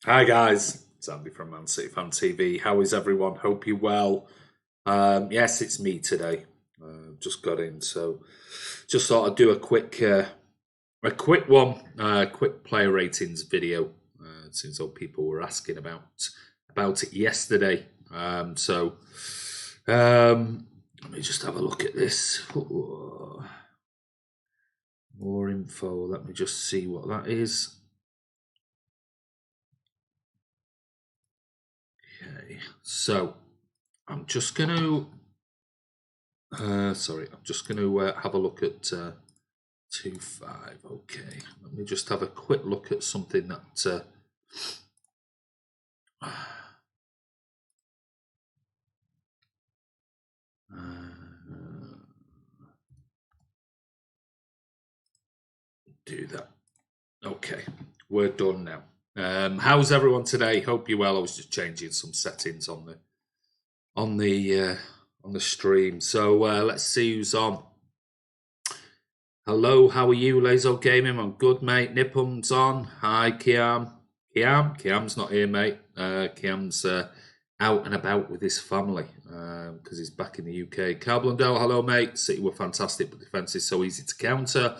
Hi guys, it's Andy from Man City Fan TV. How is everyone? Hope you're well. Yes, it's me today. Just got in, so just thought I'd do a quick one, quick player ratings video. Since all people were asking about it yesterday. Let me just have a look at this. More info. Let me just see what that is. Okay, so I'm just going to. I'm just going to have a look at 2-5. Okay, let me just have a quick look at something that. Do that. Okay, we're done now. How's everyone today? Hope you're well. I was just changing some settings on the stream. So let's see who's on. Hello, how are you, Lazo Gaming? I'm good, mate. Nipum's on. Hi, Kiam. Kiam's not here, mate. Kiam's out and about with his family because he's back in the UK. Carl Blundell, hello, mate. City were fantastic, but defence is so easy to counter.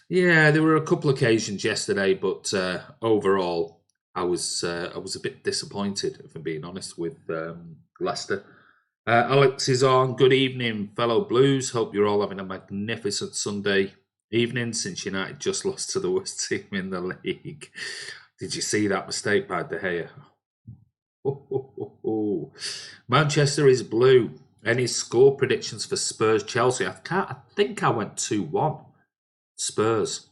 Yeah, there were a couple of occasions yesterday, but overall, I was a bit disappointed, if I'm being honest, with Leicester. Alex is on. Good evening, fellow Blues. Hope you're all having a magnificent Sunday evening since United just lost to the worst team in the league. Did you see that mistake by De Gea? Manchester is blue. Any score predictions for Spurs Chelsea? I think I went 2-1. Spurs,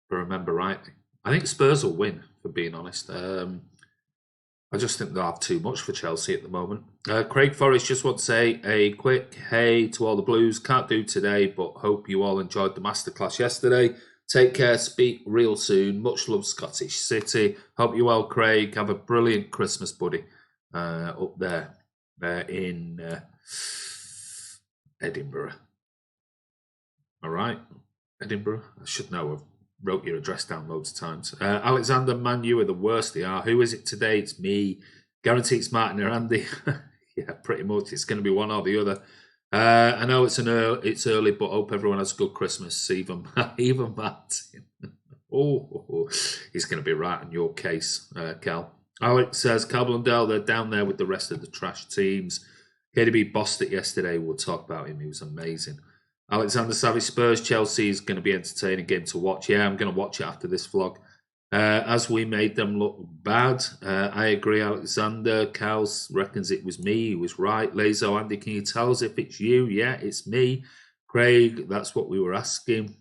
if I remember rightly. I think Spurs will win, for being honest. I just think they'll have too much for Chelsea at the moment. Craig Forrest just want to say a quick hey to all the Blues. Can't do today, but hope you all enjoyed the masterclass yesterday. Take care, speak real soon. Much love, Scottish City. Hope you well, Craig. Have a brilliant Christmas, buddy, up there in Edinburgh. All right, Edinburgh. I should know. I've wrote your address down loads of times. Alexander, man, you are the worst they are. Who is it today? It's me. Guarantee it's Martin or Andy. Yeah, pretty much. It's going to be one or the other. I know it's early, but hope everyone has a good Christmas. Even Martin. Oh, he's going to be right in your case, Cal. Alex says, Cal Blundell, they're down there with the rest of the trash teams. KDB bossed it yesterday. We'll talk about him. He was amazing. Alexander Savage, Spurs, Chelsea is going to be entertaining game to watch. Yeah, I'm going to watch it after this vlog. As we made them look bad. I agree, Alexander. Cal reckons it was me. He was right. Lazo, Andy, can you tell us if it's you? Yeah, it's me. Craig, that's what we were asking.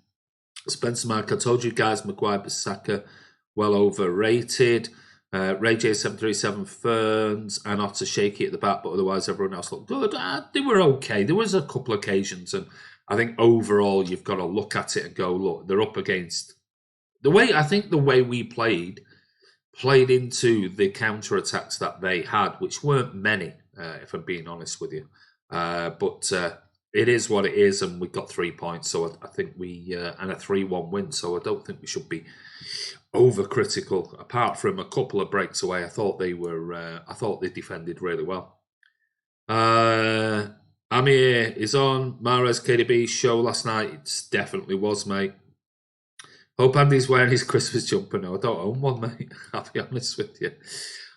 Spencer Mark, I told you guys, Maguire, Bissaka, well overrated. Ray J737, Ferns, and Otter shaky at the back, but otherwise everyone else looked good. They were okay. There was a couple of occasions, and I think overall you've got to look at it and go, look, they're up against the way we played into the counter attacks that they had, which weren't many, if I'm being honest with you. But it is what it is, and we got 3 points. So I think and a 3-1 win. So I don't think we should be overcritical. Apart from a couple of breaks away, I thought they defended really well. Amir is on. Mahrez KDB show last night. It definitely was, mate. Hope Andy's wearing his Christmas jumper now. I don't own one, mate. I'll be honest with you.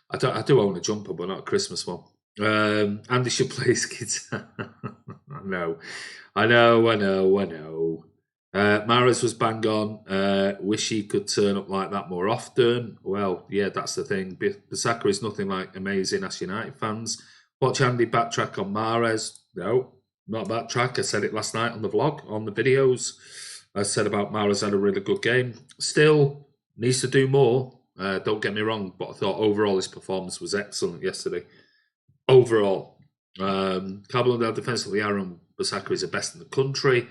I do own a jumper, but not a Christmas one. Andy should play his guitar. I know. Mahrez was bang on. Wish he could turn up like that more often. Well, yeah, that's the thing. Bissaka is nothing like amazing as United fans. Watch Andy backtrack on Mahrez. No, not backtrack. I said it last night on the vlog, on the videos. I said about Mahrez had a really good game. Still needs to do more. Don't get me wrong, but I thought overall his performance was excellent yesterday. Overall, Carblondale defensively, Aaron Bissaka is the best in the country.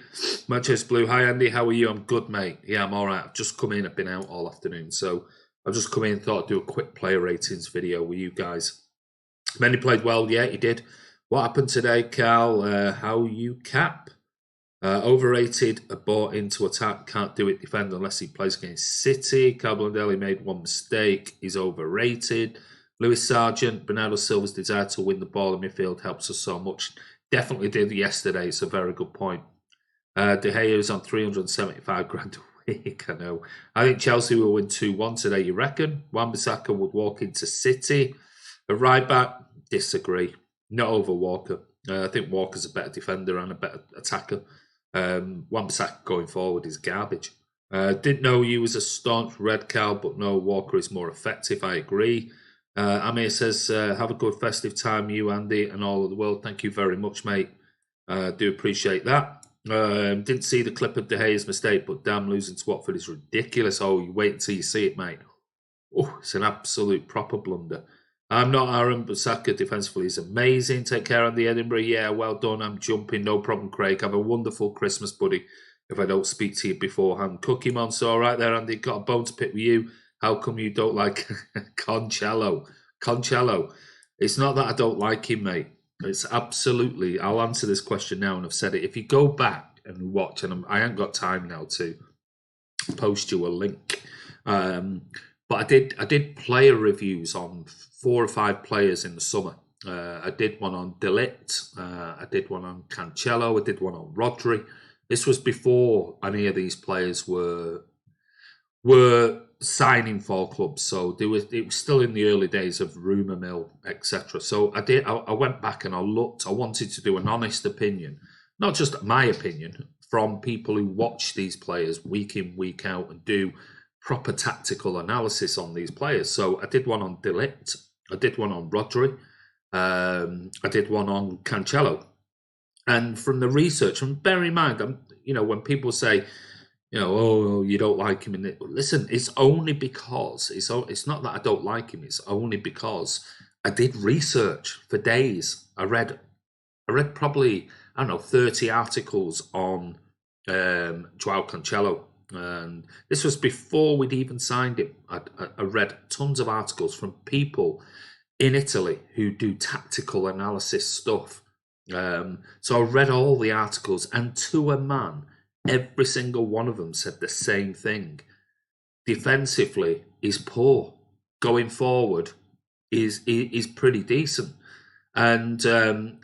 Manchester Blue, hi Andy, how are you? I'm good, mate. Yeah, I'm all right. I've just come in. I've been out all afternoon, so I've just come in and thought I'd do a quick player ratings video with you guys. Many played well. Yeah, he did. What happened today, Cal? How you cap? Overrated, bought into attack, can't do it, defend unless he plays against City. Carbonelli made one mistake, he's overrated. Lewis Sargent, Bernardo Silva's desire to win the ball in midfield helps us so much. Definitely did yesterday, it's a very good point. De Gea is on 375 grand a week, I know. I think Chelsea will win 2-1 today, you reckon? Wan-Bissaka would walk into City. A right back, disagree. Not over Walker. I think Walker's a better defender and a better attacker. Wan-Bissaka going forward is garbage. Didn't know you was a staunch red cow, but no, Walker is more effective. I agree. Amir says, have a good festive time, you, Andy, and all of the world. Thank you very much, mate. Do appreciate that. Didn't see the clip of De Gea's mistake, but damn, losing to Watford is ridiculous. Oh, you wait until you see it, mate. Oh, it's an absolute proper blunder. I'm not Aaron, but Saka defensively is amazing. Take care on the Edinburgh. Yeah, well done. I'm jumping. No problem, Craig. Have a wonderful Christmas, buddy. If I don't speak to you beforehand. Cookie Monster, all right there, Andy. Got a bone to pick with you. How come you don't like Cancelo? It's not that I don't like him, mate. It's absolutely, I'll answer this question now and I've said it. If you go back and watch, and I ain't got time now to post you a link, but I did player reviews on 4 or 5 players in the summer. I did one on De Ligt, I did one on Cancelo, I did one on Rodri. This was before any of these players were signing for clubs, so it was still in the early days of rumour mill, etc. So I went back and I looked. I wanted to do an honest opinion, not just my opinion, from people who watch these players week in, week out and do proper tactical analysis on these players. So I did one on De Ligt, I did one on Rodri, I did one on Cancelo. And from the research, and bear in mind, when people say, oh, you don't like him, listen, it's only because, it's not that I don't like him, it's only because I did research for days. I read probably, 30 articles on Joao Cancelo. And this was before we'd even signed him. I read tons of articles from people in Italy who do tactical analysis stuff. So I read all the articles, and to a man, every single one of them said the same thing. Defensively, he's poor. Going forward, is pretty decent. And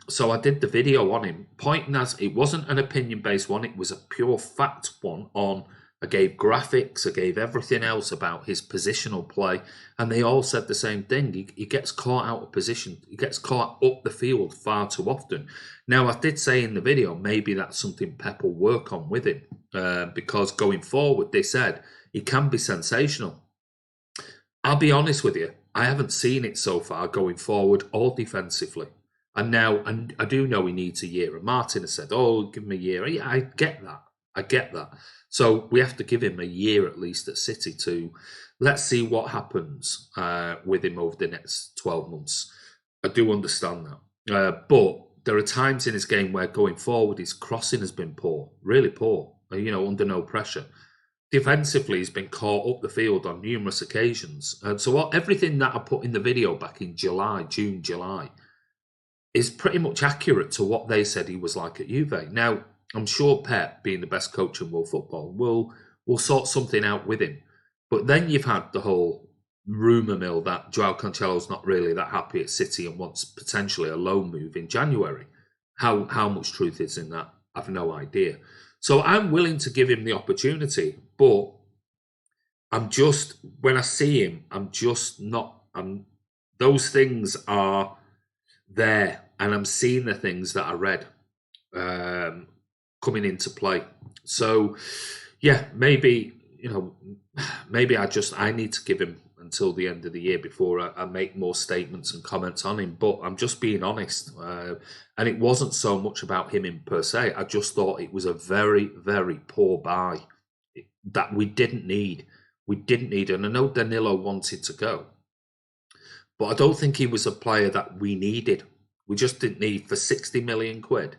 so I did the video on him, pointing as it wasn't an opinion-based one, it was a pure fact one on. I gave graphics, I gave everything else about his positional play, and they all said the same thing. He gets caught out of position. He gets caught up the field far too often. Now, I did say in the video, maybe that's something Pep will work on with him, because going forward, they said he can be sensational. I'll be honest with you, I haven't seen it so far going forward or defensively. And now, and I do know he needs a year. And Martin has said, oh, give him a year. Yeah, I get that. So we have to give him a year at least at City to let's see what happens with him over the next 12 months. I do understand that. But there are times in his game where going forward, his crossing has been poor, really poor, under no pressure. Defensively, he's been caught up the field on numerous occasions. And so everything that I put in the video back in June, July, is pretty much accurate to what they said he was like at Juve. Now, I'm sure Pep, being the best coach in world football, will sort something out with him. But then you've had the whole rumour mill that Joao Cancelo's not really that happy at City and wants potentially a loan move in January. How much truth is in that? I've no idea. So I'm willing to give him the opportunity, but when I see him, those things are there, and I'm seeing the things that I read coming into play. So, yeah, maybe I need to give him until the end of the year before I make more statements and comments on him. But I'm just being honest. And it wasn't so much about him in per se. I just thought it was a very, very poor buy that we didn't need. And I know Danilo wanted to go, but I don't think he was a player that we needed. We just didn't need for 60 million quid.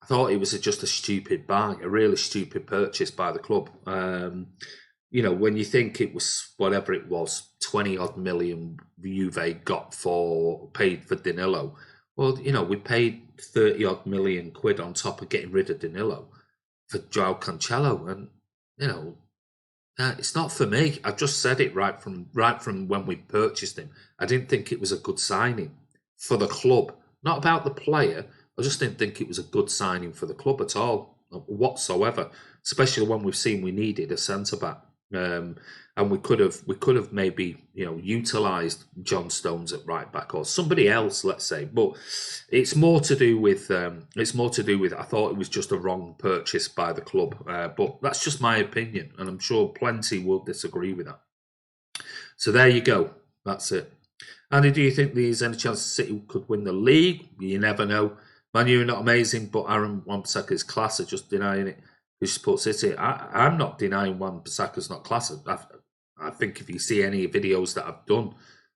I thought it was just a stupid buy, a really stupid purchase by the club. When you think it was whatever it was, 20 odd million Juve paid for Danilo. Well, we paid 30 odd million quid on top of getting rid of Danilo. for Joao Cancelo, and you know, it's not for me. I just said it right from when we purchased him. I didn't think it was a good signing for the club. Not about the player. I just didn't think it was a good signing for the club at all, whatsoever. Especially when we've seen we needed a centre back, and we could have maybe utilised John Stones at right back or somebody else, let's say. But it's more to do with I thought it was just a wrong purchase by the club. But that's just my opinion, and I'm sure plenty will disagree with that. So there you go. That's it. Andy, do you think there's any chance City could win the league? You never know. Man U are not amazing, but Aaron Wan-Bissaka's class are just denying it. Who supports City? I'm not denying Wan-Bissaka's not class. I think if you see any videos that I've done,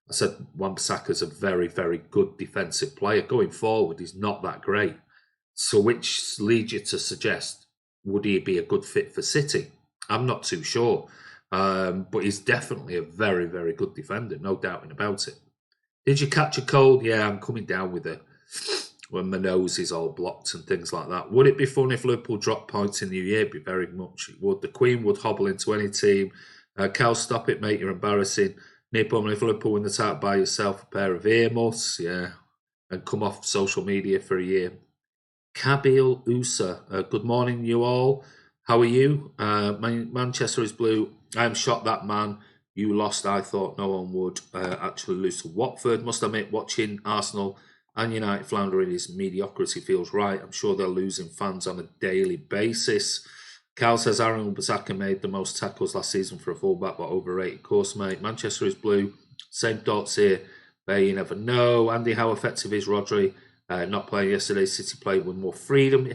I said Wan-Bissaka's a very, very good defensive player. Going forward, he's not that great. So which leads you to suggest, would he be a good fit for City? I'm not too sure. But he's definitely a very, very good defender, no doubting about it. Did you catch a cold? Yeah, I'm coming down with it when my nose is all blocked and things like that. Would it be fun if Liverpool dropped points in the New Year? It'd be very much. It would. The Queen would hobble into any team. Cal, stop it, mate. You're embarrassing. Napalm, if Liverpool win the title, buy yourself a pair of earmuffs, yeah, and come off social media for a year. Kabil Usa, good morning, you all. How are you? Manchester is blue. I am shocked that man you lost. I thought no one would actually lose to Watford. Must admit, watching Arsenal and United floundering his mediocrity feels right. I'm sure they're losing fans on a daily basis. Cal says Aaron Wan-Bissaka made the most tackles last season for a fullback, but overrated. Of course, mate. Manchester is blue. Same thoughts here. You never know. Andy, how effective is Rodri? Not playing yesterday, City played with more freedom.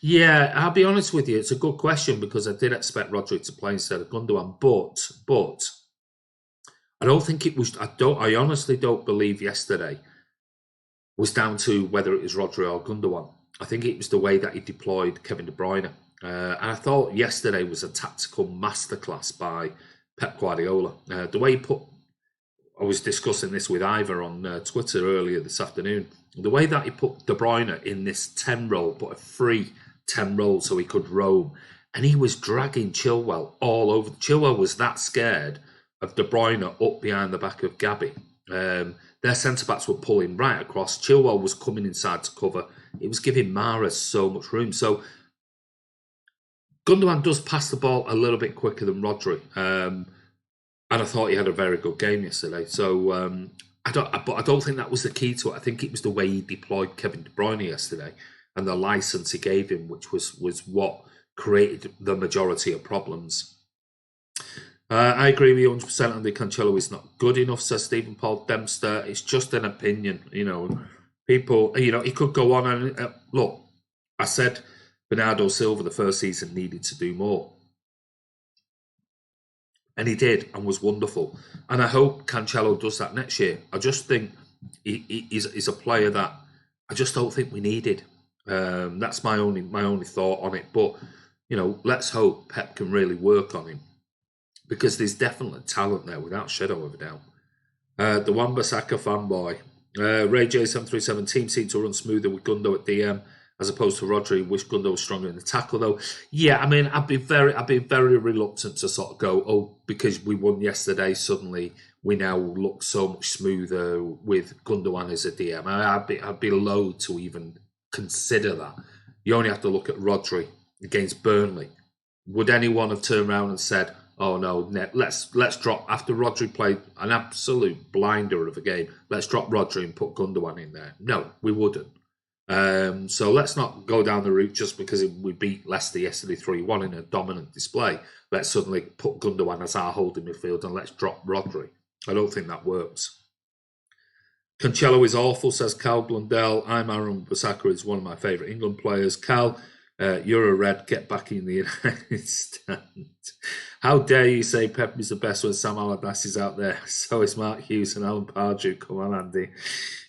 Yeah, I'll be honest with you. It's a good question because I did expect Rodri to play instead of Gundogan, but I don't think it was. I honestly don't believe yesterday was down to whether it was Rodri or Gundogan. I think it was the way that he deployed Kevin De Bruyne. And I thought yesterday was a tactical masterclass by Pep Guardiola. The way he put, I was discussing this with Ivor on Twitter earlier this afternoon. The way that he put De Bruyne in this 10 role, but a free 10 role so he could roam. And he was dragging Chilwell all over. Chilwell was that scared of De Bruyne up behind the back of Gabby. Their centre-backs were pulling right across. Chilwell was coming inside to cover. It was giving Mahrez so much room. So Gundogan does pass the ball a little bit quicker than Rodri. And I thought he had a very good game yesterday. So I don't think that was the key to it. I think it was the way he deployed Kevin De Bruyne yesterday and the license he gave him, which was what created the majority of problems. I agree with you 100%. Andy Cancelo is not good enough, says Stephen Paul Dempster. It's just an opinion, People, he could go on and look. I said Bernardo Silva the first season needed to do more. And he did and was wonderful. And I hope Cancelo does that next year. I just think he's a player that I just don't think we needed. That's my only thought on it. But, let's hope Pep can really work on him. Because there's definitely talent there without shadow of a doubt. The Wan-Bissaka fanboy. Ray J737, team seemed to run smoother with Gundo at DM as opposed to Rodri. Wish Gundo was stronger in the tackle though. Yeah, I mean, I'd be very reluctant to sort of go, because we won yesterday, suddenly we now look so much smoother with Gundogan as a DM. I'd be loath to even consider that. You only have to look at Rodri against Burnley. Would anyone have turned around and said, oh no, let's drop, after Rodri played an absolute blinder of a game, let's drop Rodri and put Gundogan in there? No, we wouldn't. So let's not go down the route just because we beat Leicester yesterday 3-1 in a dominant display. Let's suddenly put Gundogan as our holding midfield and let's drop Rodri. I don't think that works. Cancelo is awful, says Cal Blundell. I'm Aaron Wan-Bissaka is one of my favourite England players. Cal, you're a red, get back in the United stand. How dare you say Pep is the best when Sam Allardyce is out there? So is Mark Hughes and Alan Pardew. Come on, Andy.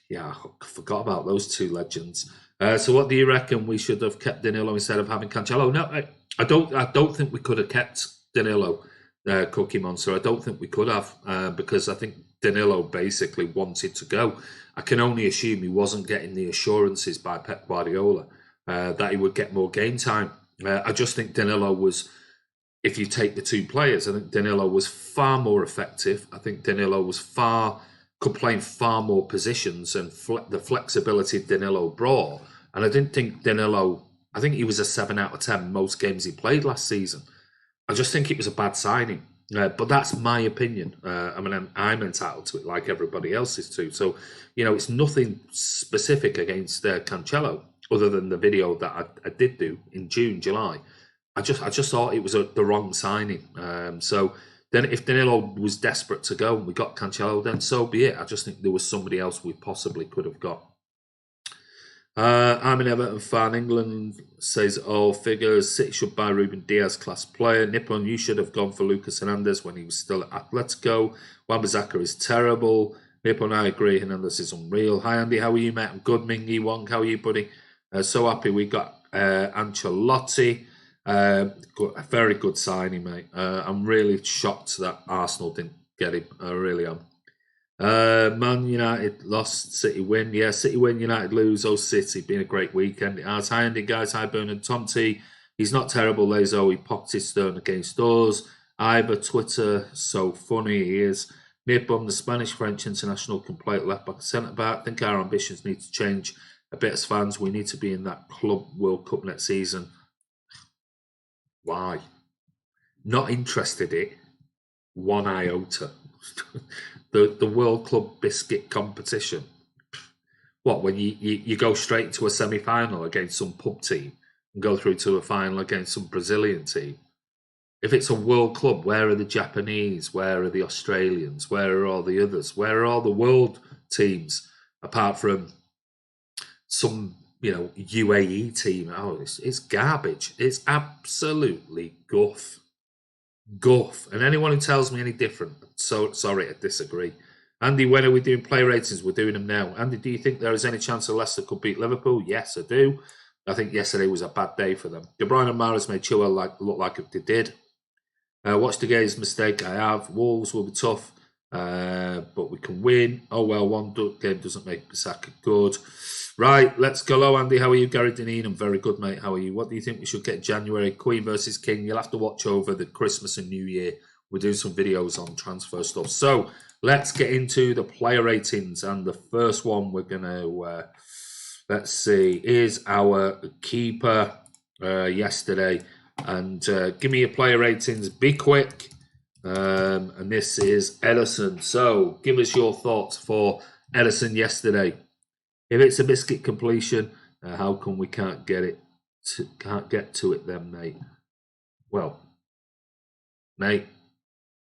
Yeah, I forgot about those two legends. So what do you reckon? We should have kept Danilo instead of having Cancelo? No, I don't think we could have kept Danilo, Cookie Monster. I don't think we could have because I think Danilo basically wanted to go. I can only assume he wasn't getting the assurances by Pep Guardiola that he would get more game time I just think Danilo was, if you take the two players, I think Danilo was far more effective. I think Danilo could play in far more positions, and the flexibility Danilo brought. And I didn't think I think he was a 7 out of 10 most games he played last season. I just think it was a bad signing. But that's my opinion. I mean, I'm entitled to it like everybody else is too. So, it's nothing specific against Cancelo other than the video that I did do in June, July. I just thought it was the wrong signing. So then if Danilo was desperate to go and we got Cancelo, then so be it. I just think there was somebody else we possibly could have got. I'm an Everton fan. England says all figures. City should buy Ruben Diaz, class player. Nippon, you should have gone for Lucas Hernandez when he was still at Atletico. Wan-Bissaka is terrible. Nippon, I agree. Hernandez is unreal. Hi Andy, how are you, mate? I'm good. Mingy Wong, how are you, buddy? So happy we got Ancelotti. A very good signing, mate. I'm really shocked that Arsenal didn't get him. I really am. Man United lost, City win. Yeah, City win, United lose. Oh, City, been a great weekend. Hi Andy, guys. Hi Bernard. Tom T. He's not terrible, Lazo. He popped his stone against us. Ivor, Twitter, so funny he is. Nippon, the Spanish-French international can play at left back and centre back. I think our ambitions need to change a bit as fans. We need to be in that Club World Cup next season. Why? Not interested in one iota. The World Club Biscuit competition. What, when you go straight to a semi-final against some pub team and go through to a final against some Brazilian team? If it's a World Club, where are the Japanese? Where are the Australians? Where are all the others? Where are all the world teams apart from some, UAE team? Oh, it's garbage. It's absolutely guff. And anyone who tells me any different, so sorry, I disagree. Andy, when are we doing play ratings? We're doing them now. Andy, do you think there is any chance that Leicester could beat Liverpool? Yes, I do. I think yesterday was a bad day for them. De Bruyne and Mahrez made Chilwell look like they did. Watch the game's mistake I have. Wolves will be tough, but we can win. Oh well, one game doesn't make Bissaka good. Right, let's go. Hello, Andy. How are you? Gary Deneen, I'm very good, mate. How are you? What do you think we should get January? Queen versus King. You'll have to watch over the Christmas and New Year. We're doing some videos on transfer stuff. So let's get into the player ratings. And the first one we're going to, let's see, is our keeper yesterday. And give me your player ratings. Be quick. And this is Ederson. So give us your thoughts for Ederson yesterday. If it's a biscuit completion, how come we can't get to it then, mate? Well, mate,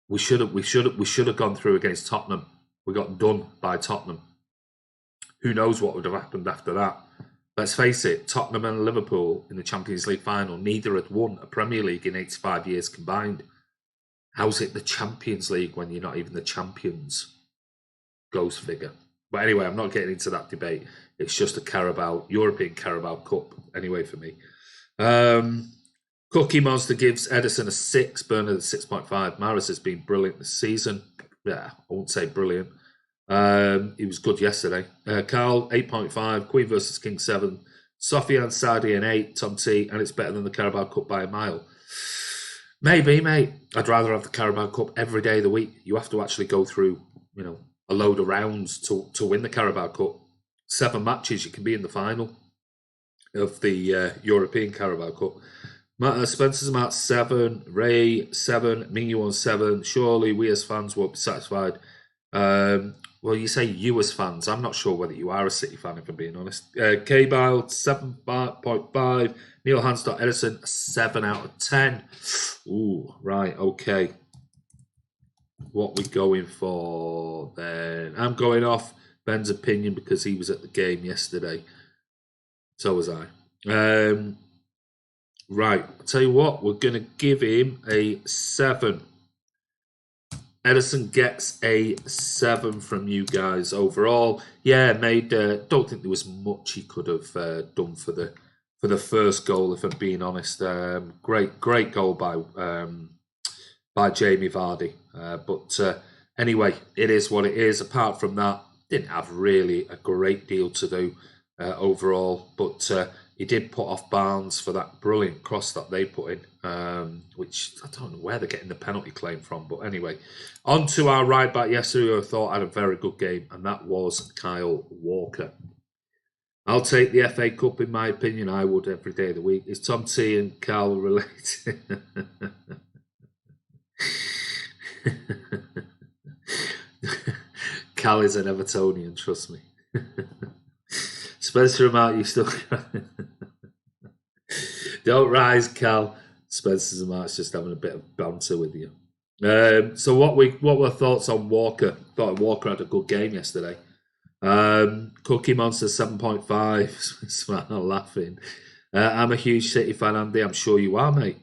we should have gone through against Tottenham. We got done by Tottenham. Who knows what would have happened after that? Let's face it, Tottenham and Liverpool in the Champions League final, neither had won a Premier League in 85 years combined. How's it the Champions League when you're not even the champions? Goes figure. But anyway, I'm not getting into that debate. It's just a European Carabao Cup, anyway, for me. Cookie Monster gives Ederson a 6, Bernard a 6.5. Mahrez has been brilliant this season. Yeah, I won't say brilliant. He was good yesterday. Carl, 8.5. Queen versus King, 7. Sofian Sadi, an 8. Tom T, and it's better than the Carabao Cup by a mile. Maybe, mate. I'd rather have the Carabao Cup every day of the week. You have to actually go through, a load of rounds to win the Carabao Cup. 7 matches, you can be in the final of the European Carabao Cup. Spencer's Matt 7, Ray 7, Mingyu on 7. Surely we as fans won't be satisfied. Well, you say you as fans. I'm not sure whether you are a City fan, if I'm being honest. K-Bile 7.5. Neil Hansdott Ederson 7 out of 10. Ooh, right, okay. What we going for then? I'm going off Ben's opinion because he was at the game yesterday. So was I. Right, I'll tell you what, we're going to give him a 7. Ederson gets a 7 from you guys overall. Yeah, don't think there was much he could have done for the first goal, if I'm being honest. Great goal by Jamie Vardy. But anyway, it is what it is. Apart from that, didn't have really a great deal to do overall. But he did put off Barnes for that brilliant cross that they put in, which I don't know where they're getting the penalty claim from. But anyway, on to our right back yesterday, who I thought had a very good game, and that was Kyle Walker. I'll take the FA Cup, in my opinion. I would every day of the week. Is Tom T and Carl related? Cal is an Evertonian, trust me. Spencer and Mark, you still don't rise, Cal. Spencer and Mark's just having a bit of banter with you. So what were thoughts on Walker? Thought Walker had a good game yesterday. Cookie Monster 7.5. Smile laughing. I'm a huge City fan, Andy. I'm sure you are, mate.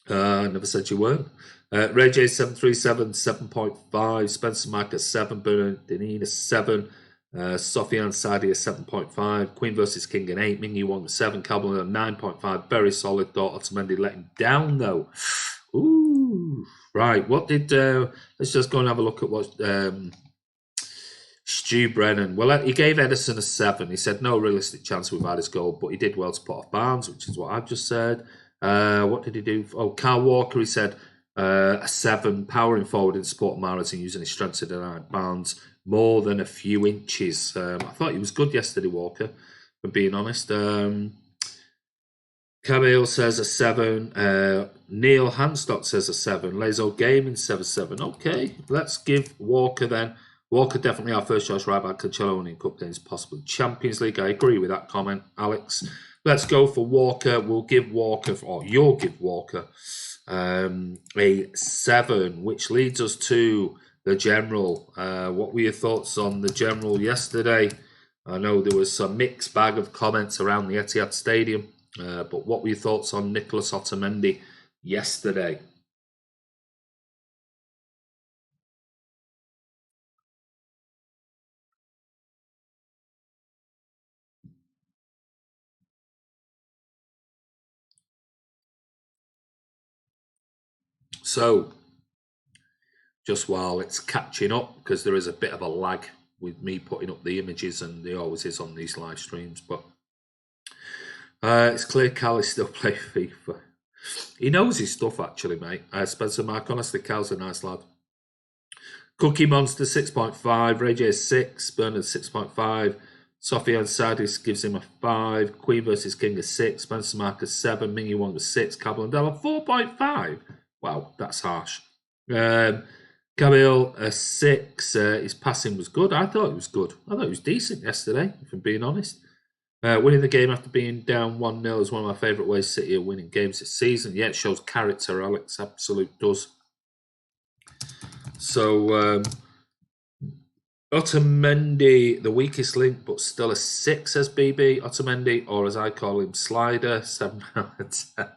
I never said you weren't. Ray J 737 7.5. Spencer Mac a 7. Bernardine a 7. Sofian Sadi a 7.5. Queen vs King an 8. Mingyu Wong a 7. Calvin a 9.5. Very solid. Thought Otamendi let him down though. Ooh. Right. What did let's just go and have a look at what Stu Brennan. Well, he gave Edison a 7. He said no realistic chance we've had his goal, but he did well to put off Barnes, which is what I've just said. What did he do? Oh, Carl Walker, he said a 7, powering forward in support of Mahrez and using his strength to deny Barnes more than a few inches. I thought he was good yesterday, Walker, for being honest. Camille says a 7. Neil Hanstock says a 7. Lazo Gaming 7. Okay, let's give Walker then. Walker definitely our first choice right back. Cancelo winning cup games, possibly Champions League. I agree with that comment, Alex. Let's go for Walker. We'll give Walker, or you'll give Walker, a 7, which leads us to the General. What were your thoughts on the General yesterday? I know there was a mixed bag of comments around the Etihad Stadium, but what were your thoughts on Nicolas Otamendi yesterday? So, just while it's catching up, because there is a bit of a lag with me putting up the images, and there always is on these live streams, but it's clear Cal is still playing FIFA. He knows his stuff, actually, mate. Spencer Mark, honestly, Cal's a nice lad. Cookie Monster 6.5, Ray J 6, Bernard 6.5, Sofian Sadis gives him a 5, Queen vs King a 6, Spencer Mark a 7, Mingy Wong a 6, Cablandella 4.5. Wow, that's harsh. Camille a 6. His passing was good. I thought it was good. I thought it was decent yesterday, if I'm being honest. Winning the game after being down 1-0 is one of my favourite ways City are winning games this season. Yeah, it shows character, Alex. Absolute does. So, Otamendi, the weakest link, but still a 6, says BB. Otamendi, or as I call him, Slider, 7 out of 10.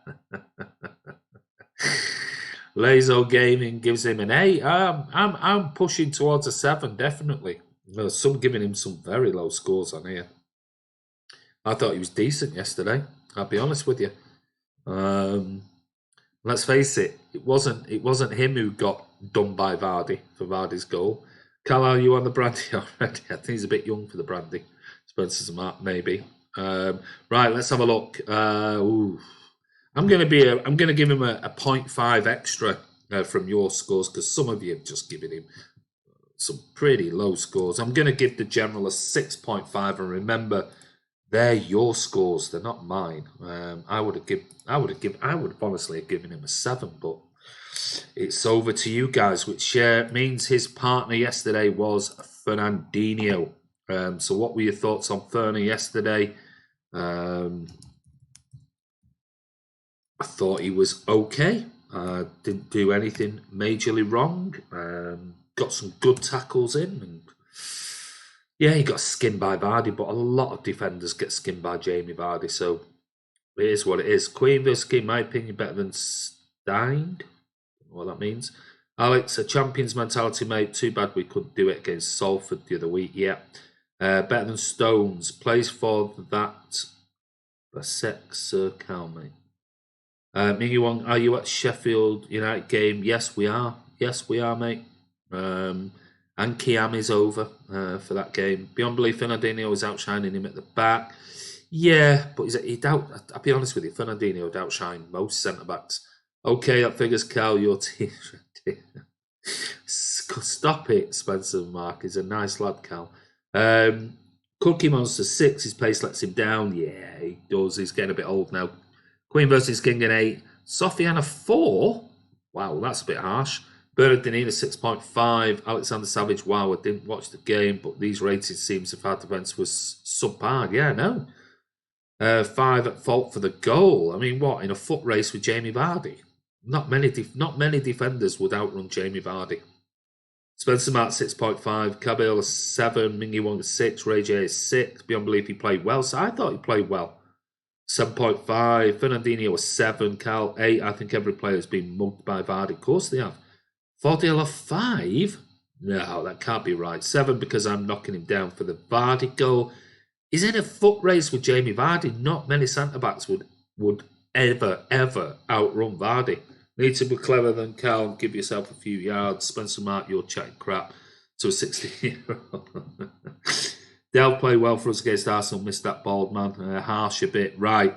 Lazo Gaming gives him an 8. I'm pushing towards a 7, definitely. Some giving him some very low scores on here. I thought he was decent yesterday. I'll be honest with you. Let's face it, it wasn't him who got done by Vardy for Vardy's goal. Cal, are you on the brandy already? I think he's a bit young for the brandy. Spencer's a mark, maybe. Right, let's have a look. I'm going to give him a 0.5 extra from your scores, because some of you have just given him some pretty low scores. I'm going to give the General a 6.5, and remember, they're your scores, they're not mine. I would have honestly given him a 7, but it's over to you guys, which means his partner yesterday was Fernandinho. So what were your thoughts on Fernie yesterday? I thought he was okay. Didn't do anything majorly wrong. Got some good tackles in, and yeah, he got skinned by Vardy, but a lot of defenders get skinned by Jamie Vardy, so it is what it is. Queen vs King, in my opinion, better than Stein. What that means. Alex, a champion's mentality, mate. Too bad we couldn't do it against Salford the other week. Yeah. Better than Stones. Plays for that. Sex Cal, mate. Mingy Wong, are you at Sheffield United game? Yes, we are. Yes, we are, mate. And Kiam is over for that game. Beyond belief, Fernandinho is outshining him at the back. Yeah, but I'll be honest with you, Fernandinho outshined most centre-backs. Okay, that figures Cal, your team. Stop it, Spencer Mark. He's a nice lad, Cal. Cookie Monster 6, his pace lets him down. Yeah, he does. He's getting a bit old now. Queen versus King an 8. Sofiane 4. Wow, that's a bit harsh. Bernard Danina 6.5. Alexander Savage, wow, I didn't watch the game, but these ratings seems if our defence was subpar. Yeah, no. 5 at fault for the goal. I mean, what, in a foot race with Jamie Vardy? Not many defenders would outrun Jamie Vardy. Spencer Mart 6.5, Cabell 7, Mingy Wong 6, Ray J 6. Beyond belief he played well, so I thought he played well. 7.5, Fernandinho 7, Cal 8. I think every player has been mugged by Vardy. Of course they have. Fordale 5? No, that can't be right. 7 because I'm knocking him down for the Vardy goal. He's in a foot race with Jamie Vardy. Not many centre-backs would ever outrun Vardy. Need to be clever than Cal. Give yourself a few yards. Spencer Mark, you're chatting crap to a 16-year-old. They'll play well for us against Arsenal. Missed that bald man. Harsh a bit. Right.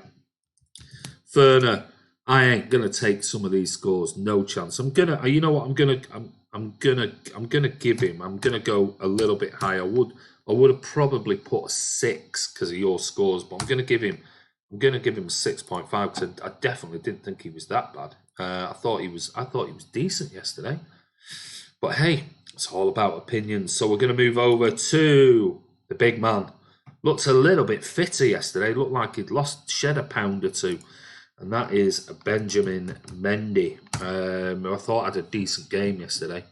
Ferner, I ain't gonna take some of these scores. No chance. I'm gonna. You know what? I'm gonna give him. I'm gonna go a little bit higher. I would have probably put a 6 because of your scores, but I'm gonna give him 6.5 because I definitely didn't think he was that bad. I thought he was decent yesterday. But hey, it's all about opinions. So we're gonna move over to the big man. Looked a little bit fitter yesterday. Looked like he'd shed a pound or two. And that is Benjamin Mendy. I thought I had a decent game yesterday.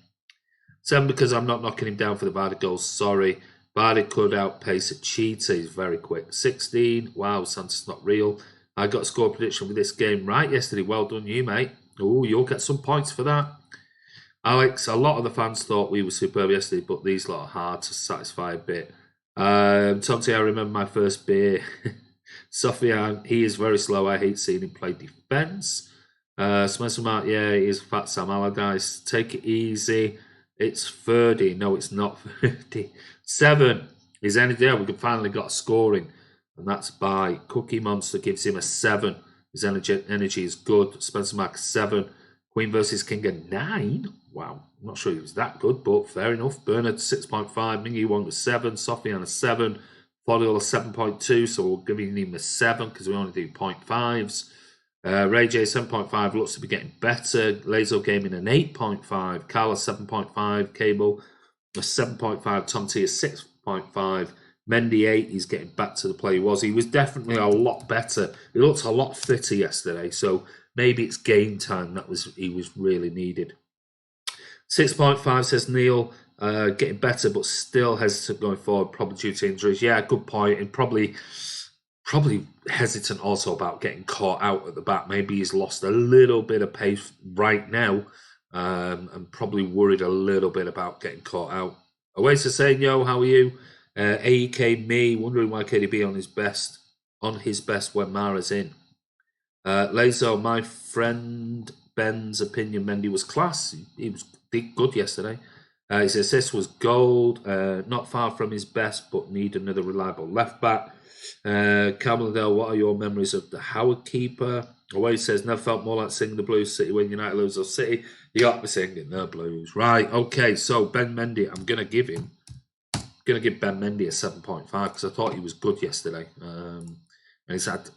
7 because I'm not knocking him down for the Vardy goals. Sorry. Vardy could outpace a cheater. He's very quick. 16. Wow, Santa's not real. I got a score prediction with this game right yesterday. Well done, you, mate. Oh, you'll get some points for that. Alex, a lot of the fans thought we were superb yesterday, but these lot are hard to satisfy a bit. Tonti, I remember my first beer. Sofiane, he is very slow. I hate seeing him play defence. Spencer Mark, yeah, he is Fat Sam Allardyce. Take it easy. It's 30. No, it's not 30. 7 is anything. Yeah, we finally got scoring, and that's by Cookie Monster gives him a 7. His energy is good. Spencer Mark 7. Queen versus King a 9. Wow, I'm not sure he was that good, but fair enough. Bernard 6.5. Mingy Wong was 7. Sofiane a 7. Fodil a 7.2. So we're giving him a 7 because we only do 0.5s. Ray J 7.5 looks to be getting better. Lazo Gaming an 8.5. Carl a 7.5. Cable a 7.5. Tom T a 6.5. Mendy 8. He's getting back to the play he was. He was definitely a lot better. He looked a lot fitter yesterday. So maybe it's game time he was really needed. 6.5 says Neil. Getting better, but still hesitant going forward, probably due to injuries. Yeah, good point. And probably hesitant also about getting caught out at the back. Maybe he's lost a little bit of pace right now, and probably worried a little bit about getting caught out. Oasis saying, yo, how are you? AEK me, wondering why KDB on his best when Mara's in. Lazo, my friend Ben's opinion, Mendy was class. He was good yesterday. His assist was gold, not far from his best, but need another reliable left back. Camaldale, what are your memories of the Howard keeper? Away says, never felt more like singing the blues City when United lose or City. You got me singing the blues. Right, okay, so Ben Mendy, I'm going to give Ben Mendy a 7.5 because I thought he was good yesterday. And he's had,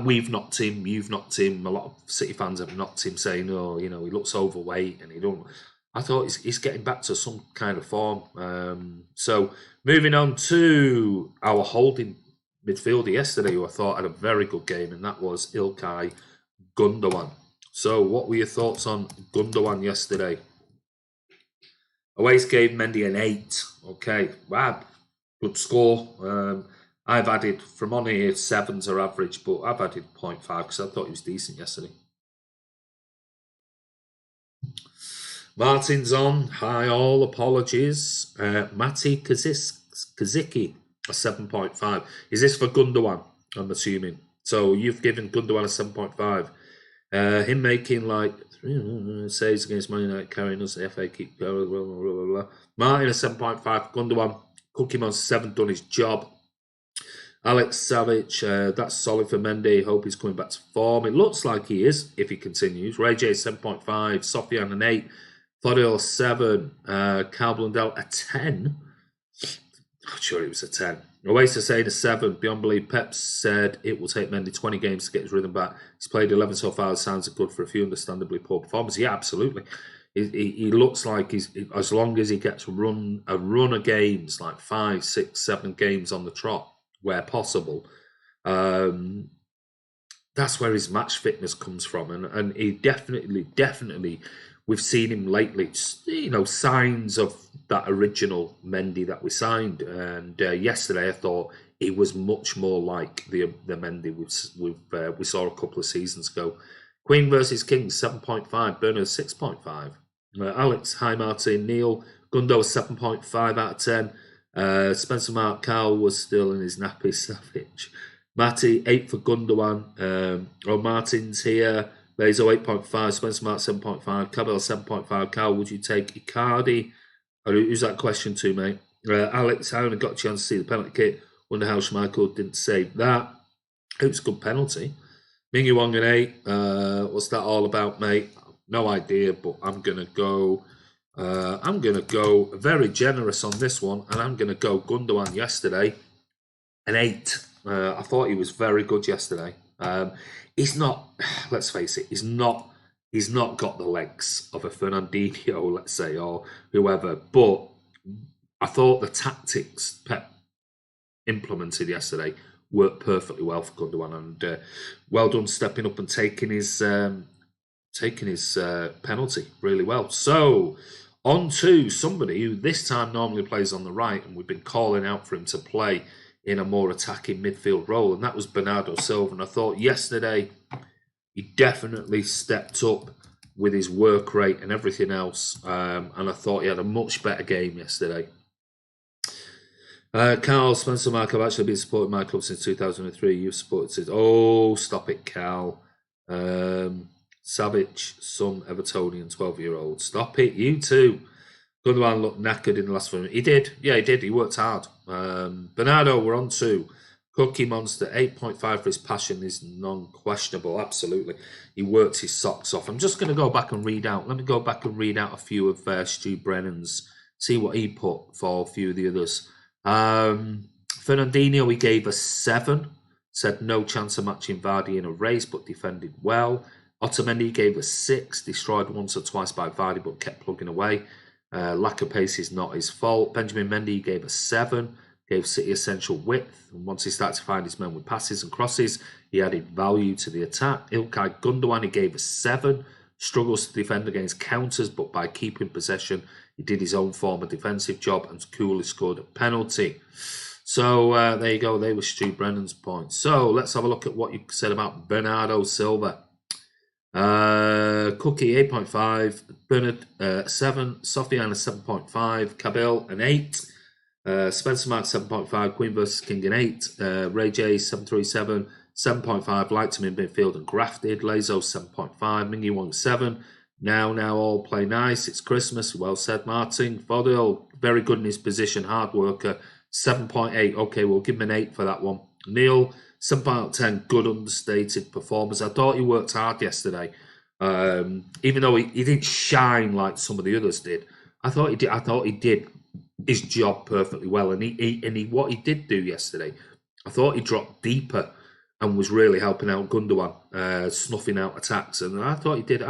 we've knocked him, you've knocked him, a lot of City fans have knocked him saying, oh, he looks overweight and he don't. I thought he's getting back to some kind of form. So moving on to our holding midfielder yesterday, who I thought had a very good game, and that was Ilkay Gundogan. So what were your thoughts on Gundogan yesterday? Awais gave Mendy an 8. Okay, wow, good score. I've added, from on here, 7s are average, but I've added 0.5 because I thought he was decent yesterday. Martin's on. Hi all, apologies. Matti Kazicki, a 7.5. Is this for Gundogan, I'm assuming? So you've given Gundogan a 7.5. Him making like saves against Man United, carrying us, the FA keep going, blah, blah, blah, blah. Martin a 7.5. Gundogan, Cookie Monster 7, done his job. Alex Savage, that's solid for Mendy. Hope he's coming back to form. It looks like he is if he continues. Ray J 7.5, Sofian an 8, Fodil 7, Carl Blundell a 10. I'm sure it was a 10. Oasis saying a 7. Beyond belief, Pep said it will take Mendy 20 games to get his rhythm back. He's played 11 so far. Sounds good for a few understandably poor performances. Yeah, absolutely. He looks like he's, as long as he gets a run of games, like 5, 6, 7 games on the trot, where possible, that's where his match fitness comes from, and he definitely, we've seen him lately, signs of that original Mendy that we signed, and yesterday I thought he was much more like the Mendy we saw a couple of seasons ago. Queen versus King 7.5, Bernard 6.5, Alex, hi Martin, Neil, Gundo 7.5 out of 10. Spencer Mark Cowell was still in his nappy. Savage. Matty 8 for Gundogan. Martin's here. Bezo 8.5. Spencer Mark 7.5. Cabell 7.5. Cowell, would you take Icardi? Who's that question to, mate? Alex, I only got a chance to see the penalty kick. Wonder how Schmeichel didn't save that. It was a good penalty. Mingyu Wong an 8. What's that all about, mate? No idea, but I'm gonna go very generous on this one, and I'm going to go Gundogan yesterday, an 8. I thought he was very good yesterday. He's not, let's face it, he's not got the legs of a Fernandinho, let's say, or whoever, but I thought the tactics Pep implemented yesterday worked perfectly well for Gundogan, and well done stepping up and taking his penalty really well. So, on to somebody who this time normally plays on the right, and we've been calling out for him to play in a more attacking midfield role, and that was Bernardo Silva. And I thought yesterday he definitely stepped up with his work rate and everything else, and I thought he had a much better game yesterday. Carl, Spencer, Mark, I've actually been supporting my club since 2003. You've supported it. Oh, stop it, Cal. Savage, some Evertonian 12-year-old. Stop it, you too. Gundogan looked knackered in the last 5 minutes. He did. Yeah, he did. He worked hard. Bernardo, we're on to Cookie Monster. 8.5 for his passion is non-questionable. Absolutely. He worked his socks off. I'm just going to go back and read out. Let me go back and read out a few of Stu Brennan's. See what he put for a few of the others. Fernandinho, he gave a 7. Said no chance of matching Vardy in a race, but defended well. Otamendi gave a 6, destroyed once or twice by Vardy, but kept plugging away. Lack of pace is not his fault. Benjamin Mendy gave a 7, gave City essential width, and once he started to find his men with passes and crosses, he added value to the attack. Ilkay Gundogan, he gave a 7, struggles to defend against counters, but by keeping possession, he did his own form of defensive job and coolly scored a penalty. So there you go, they were Stu Brennan's points. So let's have a look at what you said about Bernardo Silva. Cookie 8.5, Bernard 7, Sofian a 7.5, Kabil an 8, Spencer Mark 7.5, Queen vs King an 8, Ray J 737, 7.5, liked him in midfield and grafted, Lazo 7.5, Mingy Wong 7, now all play nice, it's Christmas, well said Martin, Fodil, very good in his position, hard worker, 7.8, okay, we'll give him an 8 for that one. Neil, 7 out of 10, good understated performance. I thought he worked hard yesterday. Even though he didn't shine like some of the others did. I thought he did his job perfectly well. And what he did do yesterday, I thought he dropped deeper and was really helping out Gundogan, snuffing out attacks. And I thought he did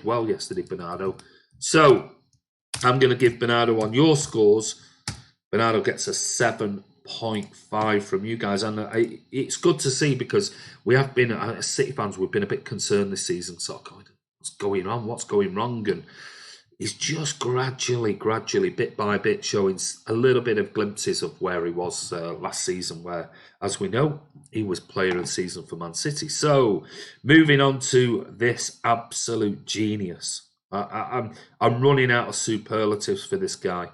well yesterday, Bernardo. So I'm going to give Bernardo on your scores. Bernardo gets a 7.5 from you guys, and it's good to see because we have been, as City fans, we've been a bit concerned this season, sort of going, what's going on, what's going wrong, and he's just gradually, bit by bit, showing a little bit of glimpses of where he was last season, where, as we know, he was player of the season for Man City. So, moving on to this absolute genius. I'm running out of superlatives for this guy.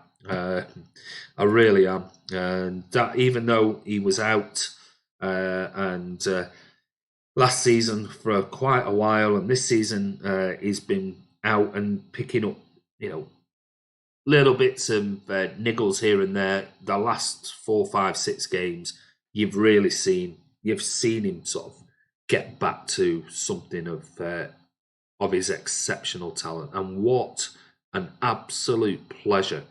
I really am, and that even though he was out and last season for quite a while, and this season he's been out and picking up, little bits of niggles here and there. The last 4, 5, 6 games, you've seen him sort of get back to something of his exceptional talent. And what an absolute pleasure.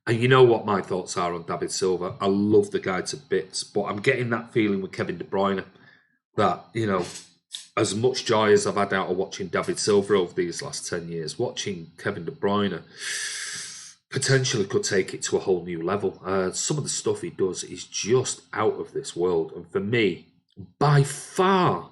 And you know what my thoughts are on David Silva. I love the guy to bits, but I'm getting that feeling with Kevin De Bruyne that, you know, as much joy as I've had out of watching David Silva over these last 10 years, watching Kevin De Bruyne potentially could take it to a whole new level. Some of the stuff he does is just out of this world. And for me, by far,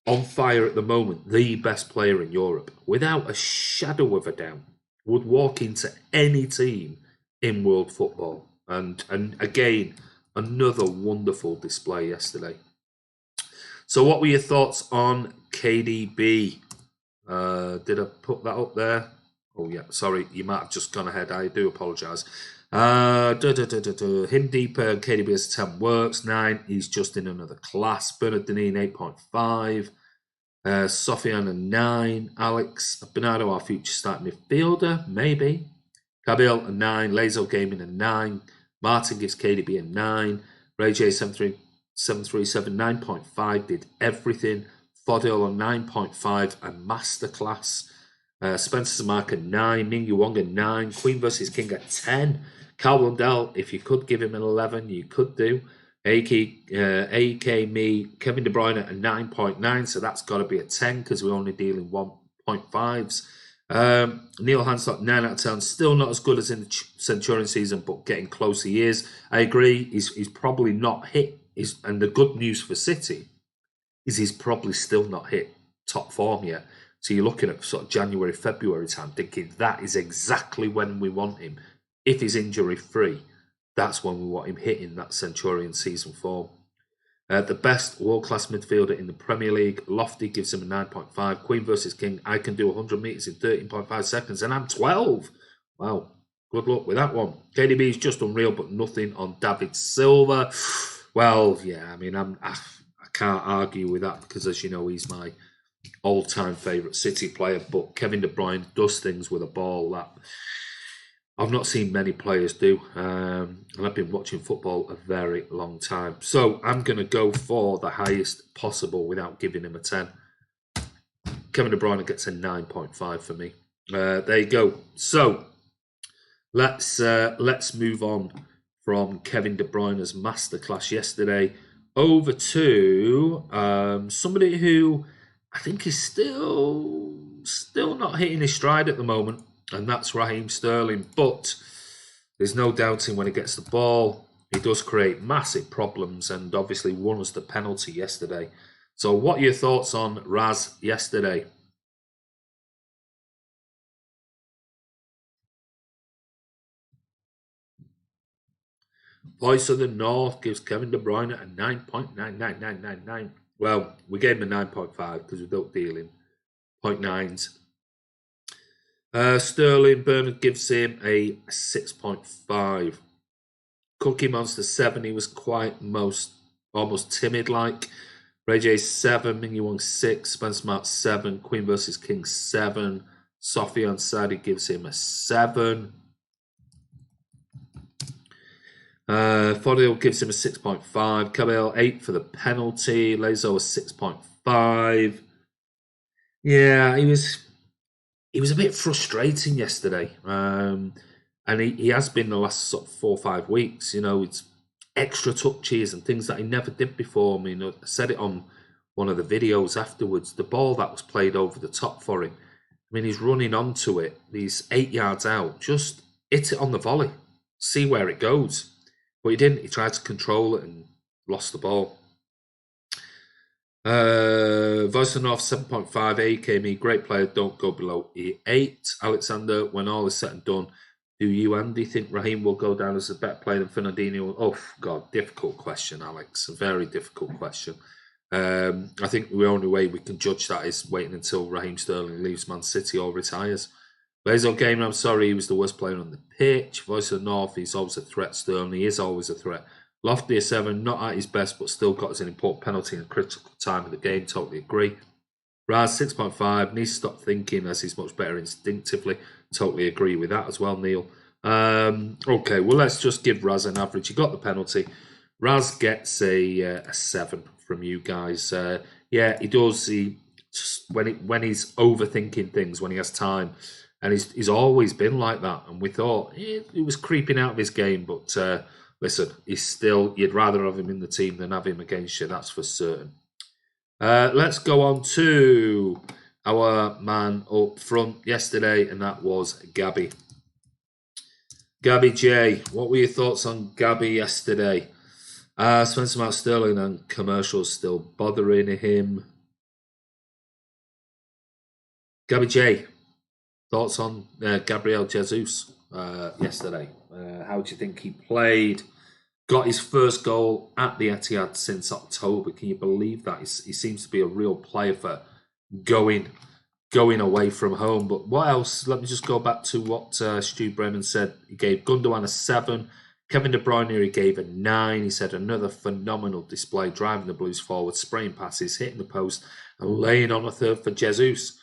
on fire at the moment, the best player in Europe, without a shadow of a doubt, would walk into any team in world football. And again, another wonderful display yesterday. So what were your thoughts on KDB? Did I put that up there? Oh, yeah, sorry, you might have just gone ahead. I do apologise. Him deeper, KDB as 10 works, 9. He's just in another class. Bernardini, 8.5. Sofian, a 9. Alex, Bernardo, our future starting midfielder, maybe. Kabil, a 9. Lazo Gaming, a 9. Martin gives KDB a 9. Ray J, 737, 9.5, did everything. Fodil, a 9.5, a masterclass. Spencer Mark, a 9. Ming Yuong, a 9. Queen versus King, a 10. Carl Lundell, if you could give him an 11, you could do. AK me, Kevin De Bruyne at a 9.9, so that's got to be a 10 because we're only dealing 1.5s. Neil Hanslock, 9 out of 10. Still not as good as in the Centurion season, but getting close he is. I agree, he's probably not hit. And the good news for City is he's probably still not hit top form yet. So you're looking at sort of January, February time, thinking that is exactly when we want him. If he's injury-free, that's when we want him hitting that Centurion season form. The best world-class midfielder in the Premier League, Lofty gives him a 9.5. Queen versus King, I can do 100 metres in 13.5 seconds, and I'm 12. Wow, good luck with that one. KDB is just unreal, but nothing on David Silva. Well, yeah, I mean, I can't argue with that because, as you know, he's my all-time favourite City player. But Kevin De Bruyne does things with a ball that I've not seen many players do, and I've been watching football a very long time. So I'm going to go for the highest possible without giving him a 10. Kevin De Bruyne gets a 9.5 for me. There you go. So let's move on from Kevin De Bruyne's masterclass yesterday over to somebody who I think is still not hitting his stride at the moment. And that's Raheem Sterling. But there's no doubting when he gets the ball, he does create massive problems and obviously won us the penalty yesterday. So what are your thoughts on Raz yesterday? Voice of the North gives Kevin De Bruyne a 9.99999. Well, we gave him a 9.5 because we don't deal in 0.9s. Sterling, Bernard gives him a 6.5. Cookie Monster 7, he was quite almost timid like. Ray J 7, Ming Yuang 6, Spencer Smart 7, Queen versus King 7. Sophie on Sadi gives him a 7. Fodil gives him a 6.5. Cabell 8 for the penalty. Lazo a 6.5. Yeah, he was a bit frustrating yesterday, and he has been the last sort of 4 or 5 weeks. You know, it's extra touches and things that he never did before. I mean, I said it on one of the videos afterwards. The ball that was played over the top for him, I mean, he's running onto it. He's 8 yards out. Just hit it on the volley. See where it goes. But he didn't. He tried to control it and lost the ball. Voice of North 7.5. AKME, great player, don't go below 8. Alexander, when all is said and done, do you, Andy, think Raheem will go down as a better player than Fernandinho? Oh, God, difficult question, Alex. A very difficult question. I think the only way we can judge that is waiting until Raheem Sterling leaves Man City or retires. Laser Game, I'm sorry, he was the worst player on the pitch. Voice of North, he's always a threat, Sterling. He is always a threat. Lofty a 7, not at his best, but still got us an important penalty in a critical time of the game. Totally agree. Raz 6.5, needs to stop thinking as he's much better instinctively. Totally agree with that as well, Neil. Okay, well, let's just give Raz an average. He got the penalty. Raz gets a 7 from you guys. Yeah, he does. He just when he's overthinking things, when he has time, and he's always been like that. And we thought he was creeping out of his game, but listen, he's still. You'd rather have him in the team than have him against you. That's for certain. Let's go on to our man up front yesterday, and that was Gabby. Gabby J, what were your thoughts on Gabby yesterday? Spencer Mark Sterling and commercials still bothering him. Gabby J, thoughts on Gabriel Jesus yesterday? How do you think he played? Got his first goal at the Etihad since October. Can you believe that? He seems to be a real player for going away from home. But what else? Let me just go back to what Stu Brennan said. He gave Gundogan a 7. Kevin De Bruyne, he gave a 9. He said another phenomenal display, driving the Blues forward, spraying passes, hitting the post, and laying on a third for Jesus.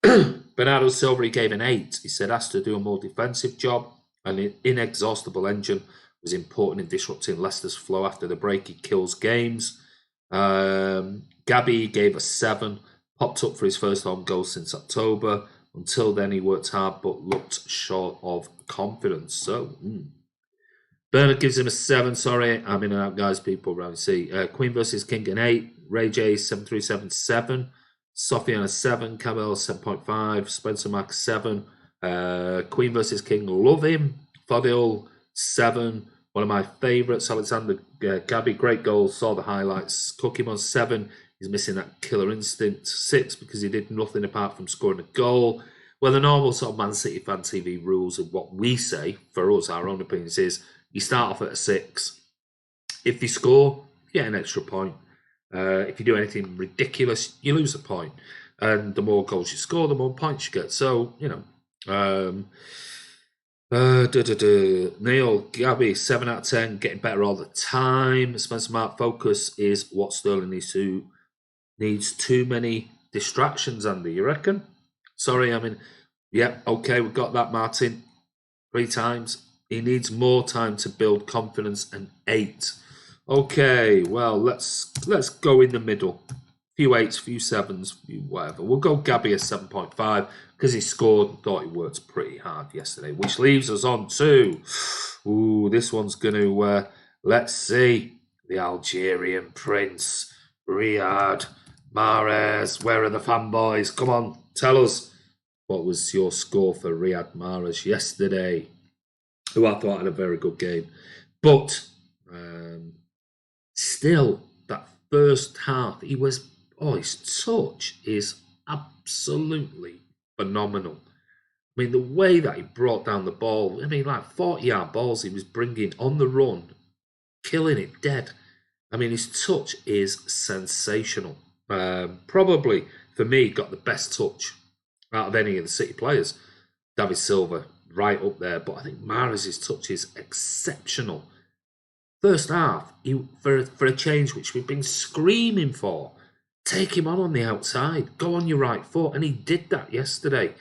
Bernardo Silva, he gave an 8. He said has to do a more defensive job. An inexhaustible engine was important in disrupting Leicester's flow after the break. He kills games. Gabby gave a 7. Popped up for his first home goal since October. Until then, he worked hard but looked short of confidence. So, Bernard gives him a 7. Sorry, I'm in and out, guys. People around see. Queen versus King an 8. Ray J 7377. Sofian a 7. Camel 7.5. Spencer Mack 7. Queen versus King, love him. Fodil 7. One of my favourites. Alexander Gabby, great goal. Saw the highlights. Cook him on 7. He's missing that killer instinct. 6 because he did nothing apart from scoring a goal. Well, the normal sort of Man City Fan TV rules of what we say, for us, our own opinions, is you start off at a 6. If you score, you get an extra point. If you do anything ridiculous, you lose a point. And the more goals you score, the more points you get. So, Neil, Gabby, 7 out of 10, getting better all the time. Spencer Mark, focus is what Sterling needs too many distractions, Andy, you reckon? Sorry, yeah, okay, we've got that, Martin. 3 times. He needs more time to build confidence, and 8. Okay, well, let's go in the middle. Few 8s, few 7s, few whatever. We'll go Gabby a 7.5 because he scored and thought he worked pretty hard yesterday, which leaves us on to, this one's going to, let's see, the Algerian Prince, Riyad Mahrez. Where are the fanboys? Come on, tell us. What was your score for Riyad Mahrez yesterday? Who I thought had a very good game. But still, that first half, his touch is absolutely phenomenal. I mean, the way that he brought down the ball, like 40-yard balls he was bringing on the run, killing it dead. I mean, his touch is sensational. Probably, for me, got the best touch out of any of the City players. David Silva, right up there. But I think Mahrez's touch is exceptional. First half, for a change, which we've been screaming for, take him on the outside, go on your right foot, and he did that yesterday.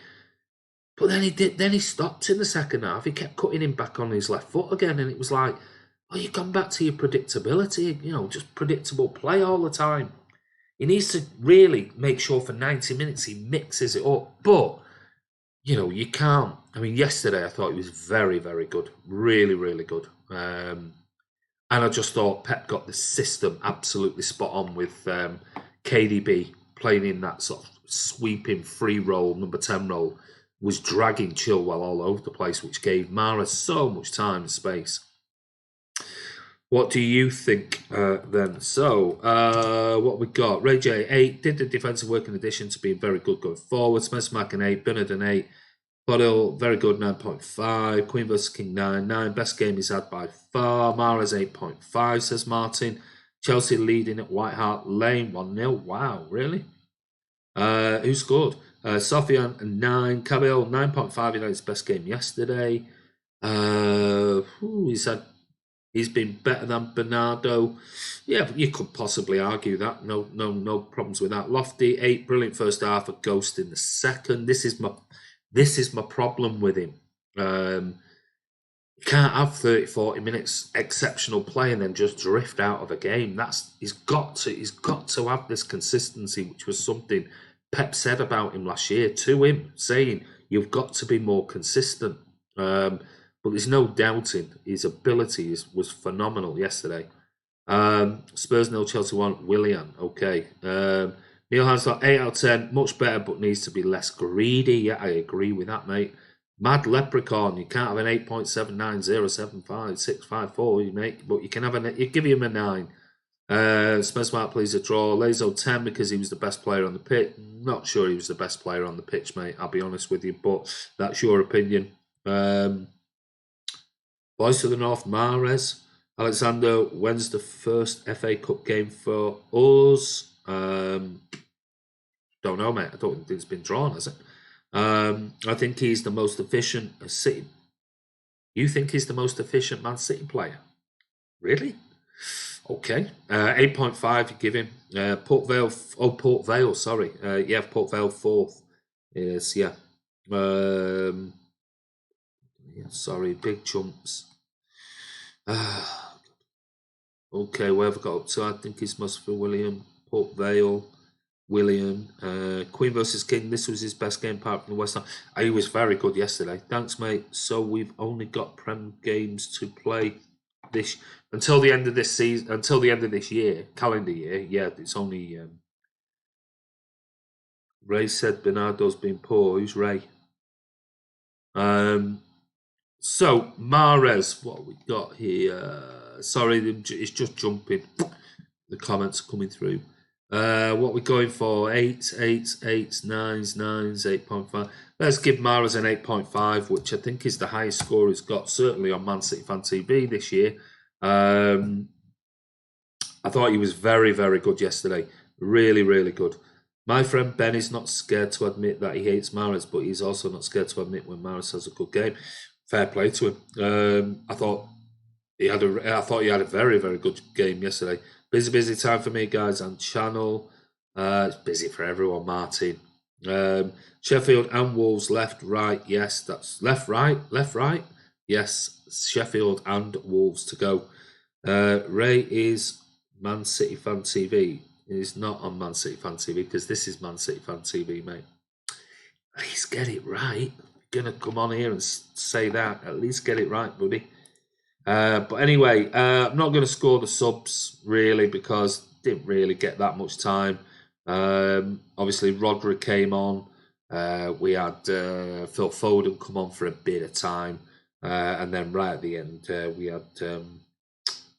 But then he stopped in the second half. He kept cutting him back on his left foot again, and it was like, you come back to your predictability, just predictable play all the time. He needs to really make sure for 90 minutes he mixes it up. But, you can't. I mean, yesterday I thought he was very, very good. Really, really good. And I just thought Pep got the system absolutely spot on with KDB playing in that sort of sweeping free role, number 10 role, was dragging Chilwell all over the place, which gave Mahrez so much time and space. What do you think then? So, what we got? Ray J, 8. Did the defensive work in addition to being very good going forward. Spencer Mack, an 8. Bernard, an 8. Podil, very good, 9.5. Queen vs. King, 9. Best game he's had by far. Mahrez, 8.5, says Martin. Chelsea leading at White Hart Lane, 1-0. Wow, really? Who scored? Sofian, 9. Cabil, 9.5. He had his best game yesterday. He's been better than Bernardo. Yeah, you could possibly argue that. No problems with that. Lofty, 8. Brilliant first half, a ghost in the second. This is my problem with him. You can't have 30, 40 minutes exceptional play and then just drift out of a game. He's got to have this consistency, which was something Pep said about him last year to him, saying you've got to be more consistent. But there's no doubting his ability was phenomenal yesterday. Spurs 0, Chelsea 1, Willian. Okay. Neil Hansel, 8 out of 10, much better, but needs to be less greedy. Yeah, I agree with that, mate. Mad Leprechaun, you can't have an 8.79075 mate, but you can have you give him a 9. Spence Mark, please, a draw. Lazo 10 because he was the best player on the pitch. Not sure he was the best player on the pitch, mate, I'll be honest with you, but that's your opinion. Voice of the North, Mahrez. Alexander, when's the first FA Cup game for us? Don't know, mate. I don't think it's been drawn, has it? I think he's the most efficient City. You think he's the most efficient Man City player? Really? Okay. 8.5 you give him. Port Vale, sorry. Yeah, Port Vale 4th. Yes, yeah. Sorry, big chumps. Okay, where have I got up to? I think it's Musford William, Port Vale, William, Queen versus King. This was his best game apart from the West Ham. He was very good yesterday. Thanks, mate. So we've only got Prem games to play this until the end of this season, until the end of this year, calendar year. Yeah, it's only. Ray said Bernardo's been poor. Who's Ray? So Mahrez, what we got here? Sorry, it's just jumping. The comments are coming through. What we're going for? 8, 8, 8, 9s, 9s, 8.5. Let's give Mahrez an 8.5, which I think is the highest score he's got, certainly on Man City Fan TV this year. I thought he was very, very good yesterday. Really, really good. My friend Ben is not scared to admit that he hates Mahrez, but he's also not scared to admit when Mahrez has a good game. Fair play to him. I thought he had a very, very good game yesterday. Busy time for me, guys, and channel. It's busy for everyone, Martin. Sheffield and Wolves, left, right. Yes, that's left, right. Yes, Sheffield and Wolves to go. Ray is Man City Fan TV. He's not on Man City Fan TV because this is Man City Fan TV, mate. At least get it right. You're going to come on here and say that. At least get it right, buddy. But anyway, I'm not going to score the subs, really, because didn't really get that much time. Obviously, Rodri came on. We had Phil Foden come on for a bit of time. And then right at the end, we had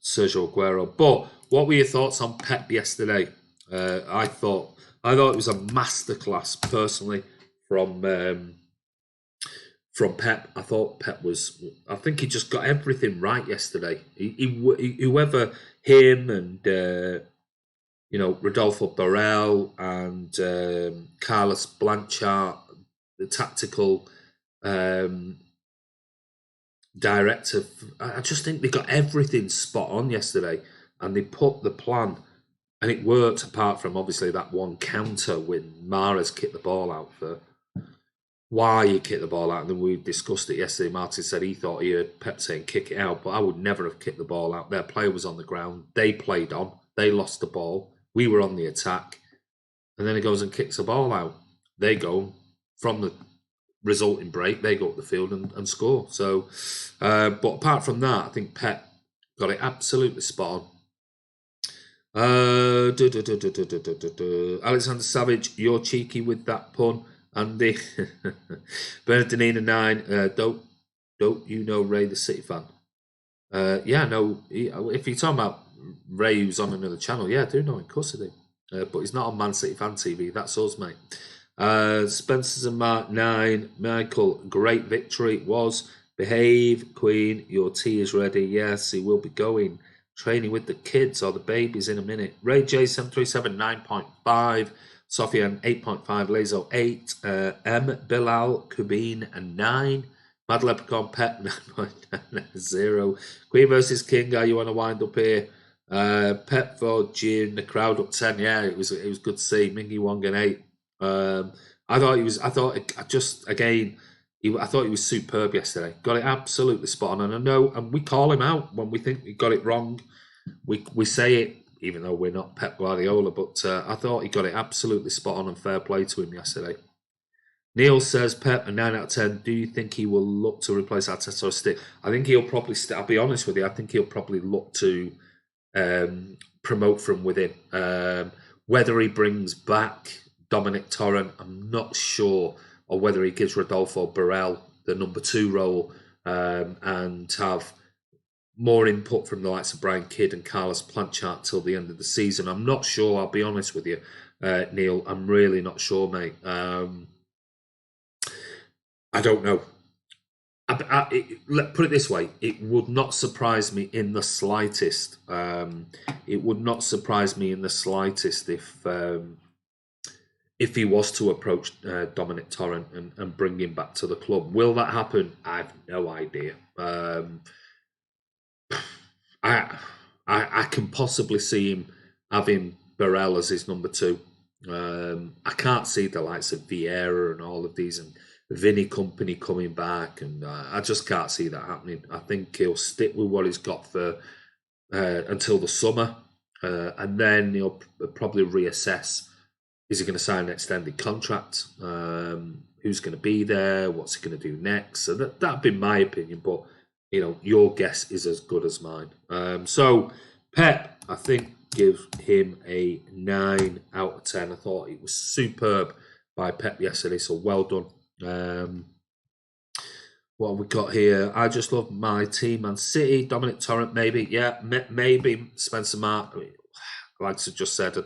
Sergio Aguero. But what were your thoughts on Pep yesterday? I thought it was a masterclass, personally, from Pep. I thought Pep I think he just got everything right yesterday. Whoever him and Rodolfo Borrell and Carlos Blanchard, the tactical director, I just think they got everything spot on yesterday, and they put the plan, and it worked. Apart from obviously that one counter when Mahrez kicked the ball out for. Why he kicked the ball out, and then we discussed it yesterday. Martin said he thought he heard Pep saying kick it out, but I would never have kicked the ball out. Their player was on the ground. They played on. They lost the ball. We were on the attack. And then he goes and kicks the ball out. They go from the resulting break, they go up the field and score. So, but apart from that, I think Pep got it absolutely spot on. Alexander Savage, you're cheeky with that pun. Andy, Bernardina 9. Don't you know Ray the City fan? Yeah, no. If you're talking about Ray, who's on another channel, yeah, I do know him. Of course I do. But he's not on Man City Fan TV. That's us, mate. Spencer's and Mark 9. Michael, great victory. It was. Behave, Queen. Your tea is ready. Yes, he will be going training with the kids or the babies in a minute. Ray J737 9.5. Sofian 8.5, Lazo 8, M Bilal Kubin 9, Mad Leprechaun Pet 9.0. Queen versus King, are you want to wind up here? Pep for June, the crowd up 10. Yeah, it was good to see. Mingy Wong and 8. I thought again, I thought he was superb yesterday. Got it absolutely spot on. And I know, and we call him out when we think we got it wrong. We say it, even though we're not Pep Guardiola, but I thought he got it absolutely spot on, and fair play to him yesterday. Neil says, Pep, a 9 out of 10. Do you think he will look to replace Arteta or stick? I think he'll probably stick. I'll be honest with you. I think he'll probably look to promote from within. Whether he brings back Dominic Torrent, I'm not sure, or whether he gives Rodolfo Borrell the number 2 role and have more input from the likes of Brian Kidd and Carlos Planchart till the end of the season. I'm not sure, I'll be honest with you, Neil. I'm really not sure, mate. I don't know. Put it this way, it would not surprise me in the slightest. It would not surprise me in the slightest if he was to approach Dominic Torrent and bring him back to the club. Will that happen? I have no idea. I can possibly see him having Borrell as his number 2. I can't see the likes of Vieira and all of these, and Vinny Company coming back, and I just can't see that happening. I think he'll stick with what he's got for until the summer, and then he'll probably reassess. Is he going to sign an extended contract? Who's going to be there? What's he going to do next? So that'd be my opinion, but you know, your guess is as good as mine. So Pep, I think, give him a 9 out of 10. I thought it was superb by Pep yesterday, so well done. What have we got here? I just love my team, Man City. Dominic Torrent, maybe. Yeah, maybe. Spencer Mark, like I just said,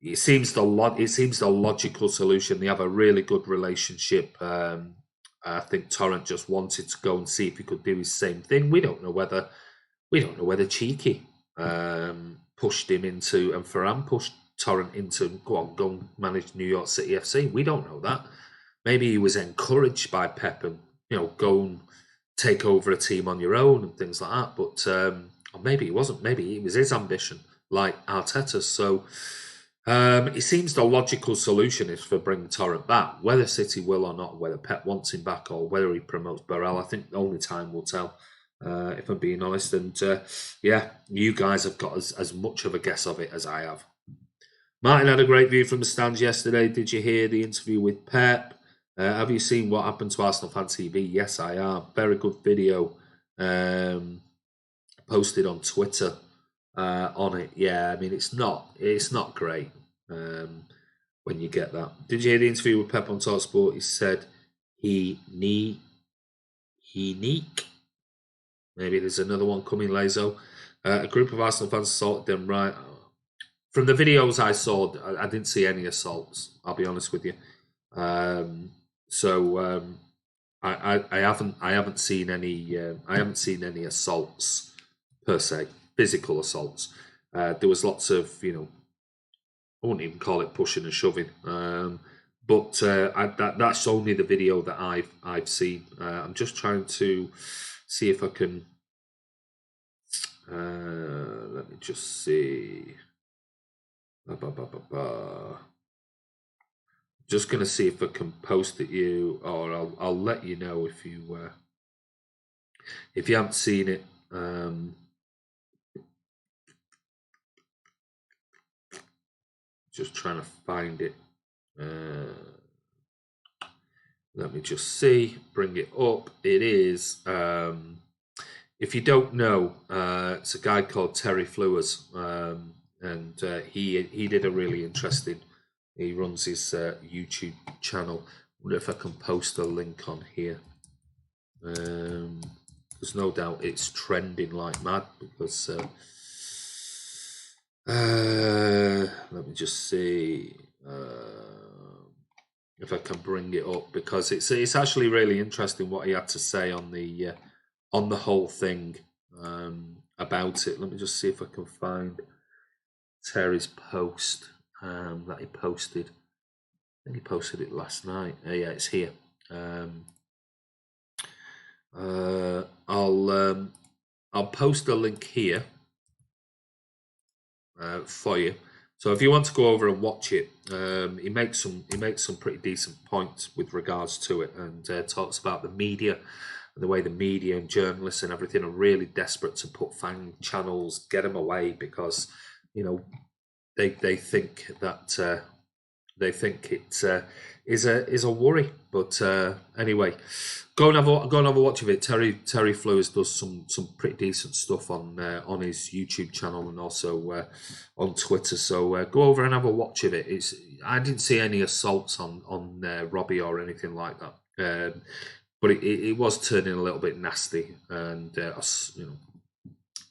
it seems the logical solution. They have a really good relationship. I think Torrent just wanted to go and see if he could do his same thing. We don't know whether Cheeky pushed him into, and Ferran pushed Torrent into go and manage New York City FC. We don't know that. Maybe he was encouraged by Pep and go and take over a team on your own and things like that. But or maybe he wasn't. Maybe it was his ambition, like Arteta's. So. It seems the logical solution is for bringing Torrent back. Whether City will or not, whether Pep wants him back or whether he promotes Borrell, I think only time will tell, if I'm being honest. And yeah, you guys have got as much of a guess of it as I have. Martin had a great view from the stands yesterday. Did you hear the interview with Pep? Have you seen what happened to Arsenal Fan TV? Yes, I have. Very good video posted on Twitter. On it, yeah. I mean, it's not great when you get that. Did you hear the interview with Pep on TalkSport? He said he neek. Maybe there's another one coming, Lazo. A group of Arsenal fans assaulted them. Right, from the videos I saw, I didn't see any assaults. I'll be honest with you. So I haven't seen any. I haven't seen any assaults per se. Physical assaults. There was lots of, I wouldn't even call it pushing and shoving, but that's only the video that I've seen. I'm just trying to see if I can. Let me just see. Just going to see if I can post it you, or I'll let you know if you haven't seen it. Just trying to find it. Let me just see. Bring it up. It is. If you don't know, it's a guy called Terry Flewers, and he did a really interesting. He runs his YouTube channel. I wonder if I can post a link on here. There's no doubt it's trending like mad because. Let me just see if I can bring it up, because it's actually really interesting what he had to say on the whole thing about it. Let me just see if I can find Terry's post that he posted. I think he posted it last night. Yeah, it's here. I'll post a link here. For you. So if you want to go over and watch it, he makes some pretty decent points with regards to it, and talks about the media and the way the media and journalists and everything are really desperate to put fan channels, get them away, because they think that they think it is a worry. But anyway, go and have a watch of it. Terry Flowers does some pretty decent stuff on his YouTube channel and also on Twitter. So go over and have a watch of it. I didn't see any assaults on Robbie or anything like that, but it was turning a little bit nasty, and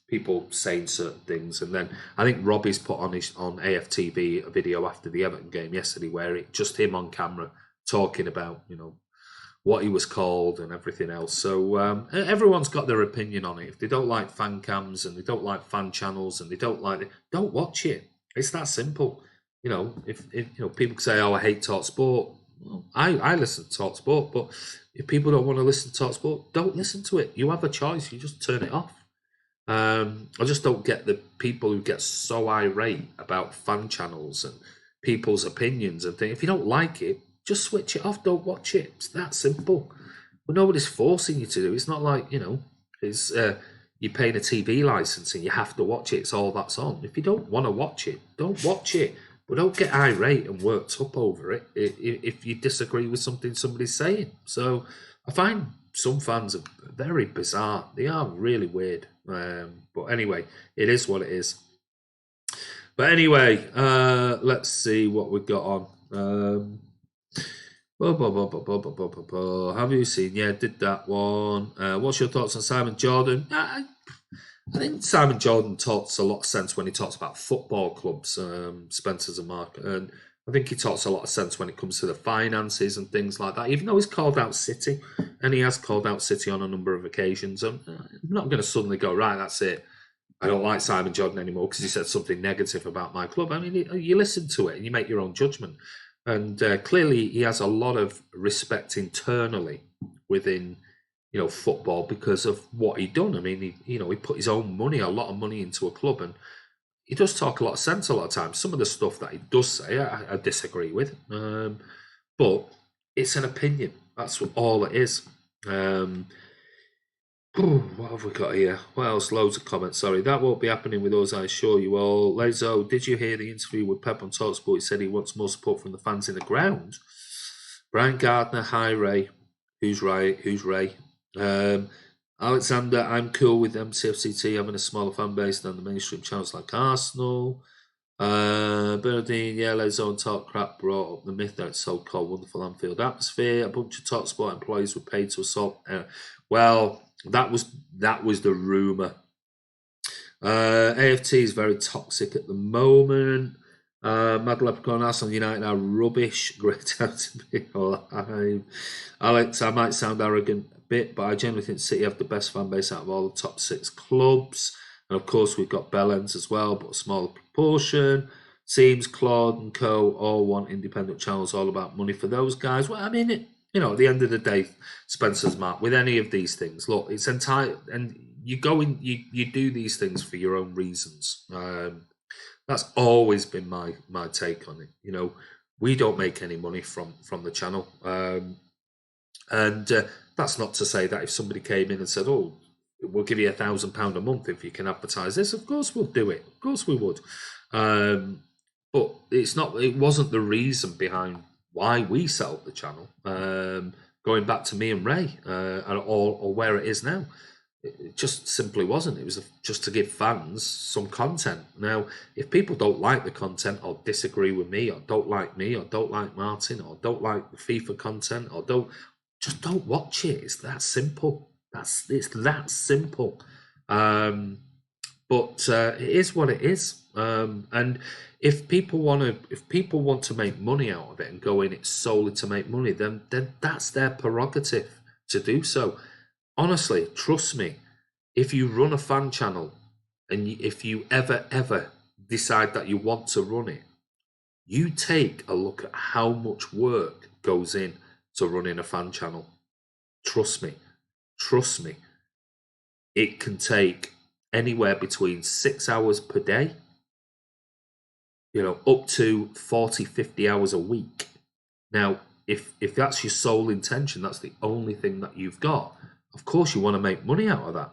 people saying certain things. And then I think Robbie's put on AFTV a video after the Everton game yesterday where it just him on camera talking about what he was called and everything else. So everyone's got their opinion on it. If they don't like fan cams and they don't like fan channels and they don't like it, don't watch it. It's that simple. If people say, "Oh, I hate Talk Sport," well, I listen to Talk Sport, but if people don't want to listen to Talk Sport, don't listen to it. You have a choice. You just turn it off. I just don't get the people who get so irate about fan channels and people's opinions and things. If you don't like it, just switch it off. Don't watch it. It's that simple. But nobody's forcing you to do. It's not like it's you're paying a TV license and you have to watch it. It's all that's on. If you don't want to watch it, don't watch it. But don't get irate and worked up over it if you disagree with something somebody's saying. So I find some fans are very bizarre. They are really weird. But anyway, it is what it is. But anyway, let's see what we've got on. Have you seen? Yeah, did that one. What's your thoughts on Simon Jordan? I think Simon Jordan talks a lot of sense when he talks about football clubs, Spencer's and Mark. And I think he talks a lot of sense when it comes to the finances and things like that, even though he's called out City, and he has called out City on a number of occasions. I'm not going to suddenly go, right, that's it. I don't like Simon Jordan anymore because he said something negative about my club. I mean, you listen to it and you make your own judgment. And clearly he has a lot of respect internally within, football because of what he'd done. I mean, he put his own money, a lot of money into a club, and he does talk a lot of sense a lot of times. Some of the stuff that he does say, I disagree with. But it's an opinion. That's all it is. What have we got here? What else? Loads of comments. Sorry, that won't be happening with us, I assure you all. Lezo, did you hear the interview with Pep on TalkSport? He said he wants more support from the fans in the ground. Brian Gardner, hi Ray. Who's right? Who's Ray? Alexander, I'm cool with MCFCT having a smaller fan base than the mainstream channels like Arsenal. Bernardine, yeah, Lezo and Talk Crap brought up the myth that it's so-called wonderful Anfield atmosphere. A bunch of TalkSport employees were paid to assault. Well, that was the rumour. AFT is very toxic at the moment. Mad Leprechaun, Arsenal United are rubbish. Great time to be alive. Alex, I might sound arrogant a bit, but I generally think City have the best fan base out of all the top 6 clubs. And of course, we've got Bellends as well, but a smaller proportion. Seems Claude and Co. all want independent channels, all about money for those guys. Well, I mean, at the end of the day, Spencer's Mark, with any of these things, look, it's entire, and you go in, you do these things for your own reasons. That's always been my take on it. We don't make any money from the channel, and that's not to say that if somebody came in and said, "Oh, we'll give you £1,000 a month if you can advertise this," of course we'll do it. Of course we would. But it wasn't the reason behind why we set up the channel. Going back to me and Ray, or where it is now. It just simply wasn't. It was just to give fans some content. Now, if people don't like the content or disagree with me or don't like me or don't like Martin or don't like the FIFA content or don't watch it. It's that simple. It's that simple. But it is what it is. And if people want to make money out of it and go in it solely to make money, then that's their prerogative to do so. Honestly, trust me, if you run a fan channel and if you ever decide that you want to run it, you take a look at how much work goes in to running a fan channel. Trust me. It can take anywhere between 6 hours per day. up to 40, 50 hours a week. Now, if that's your sole intention, that's the only thing that you've got, of course you want to make money out of that.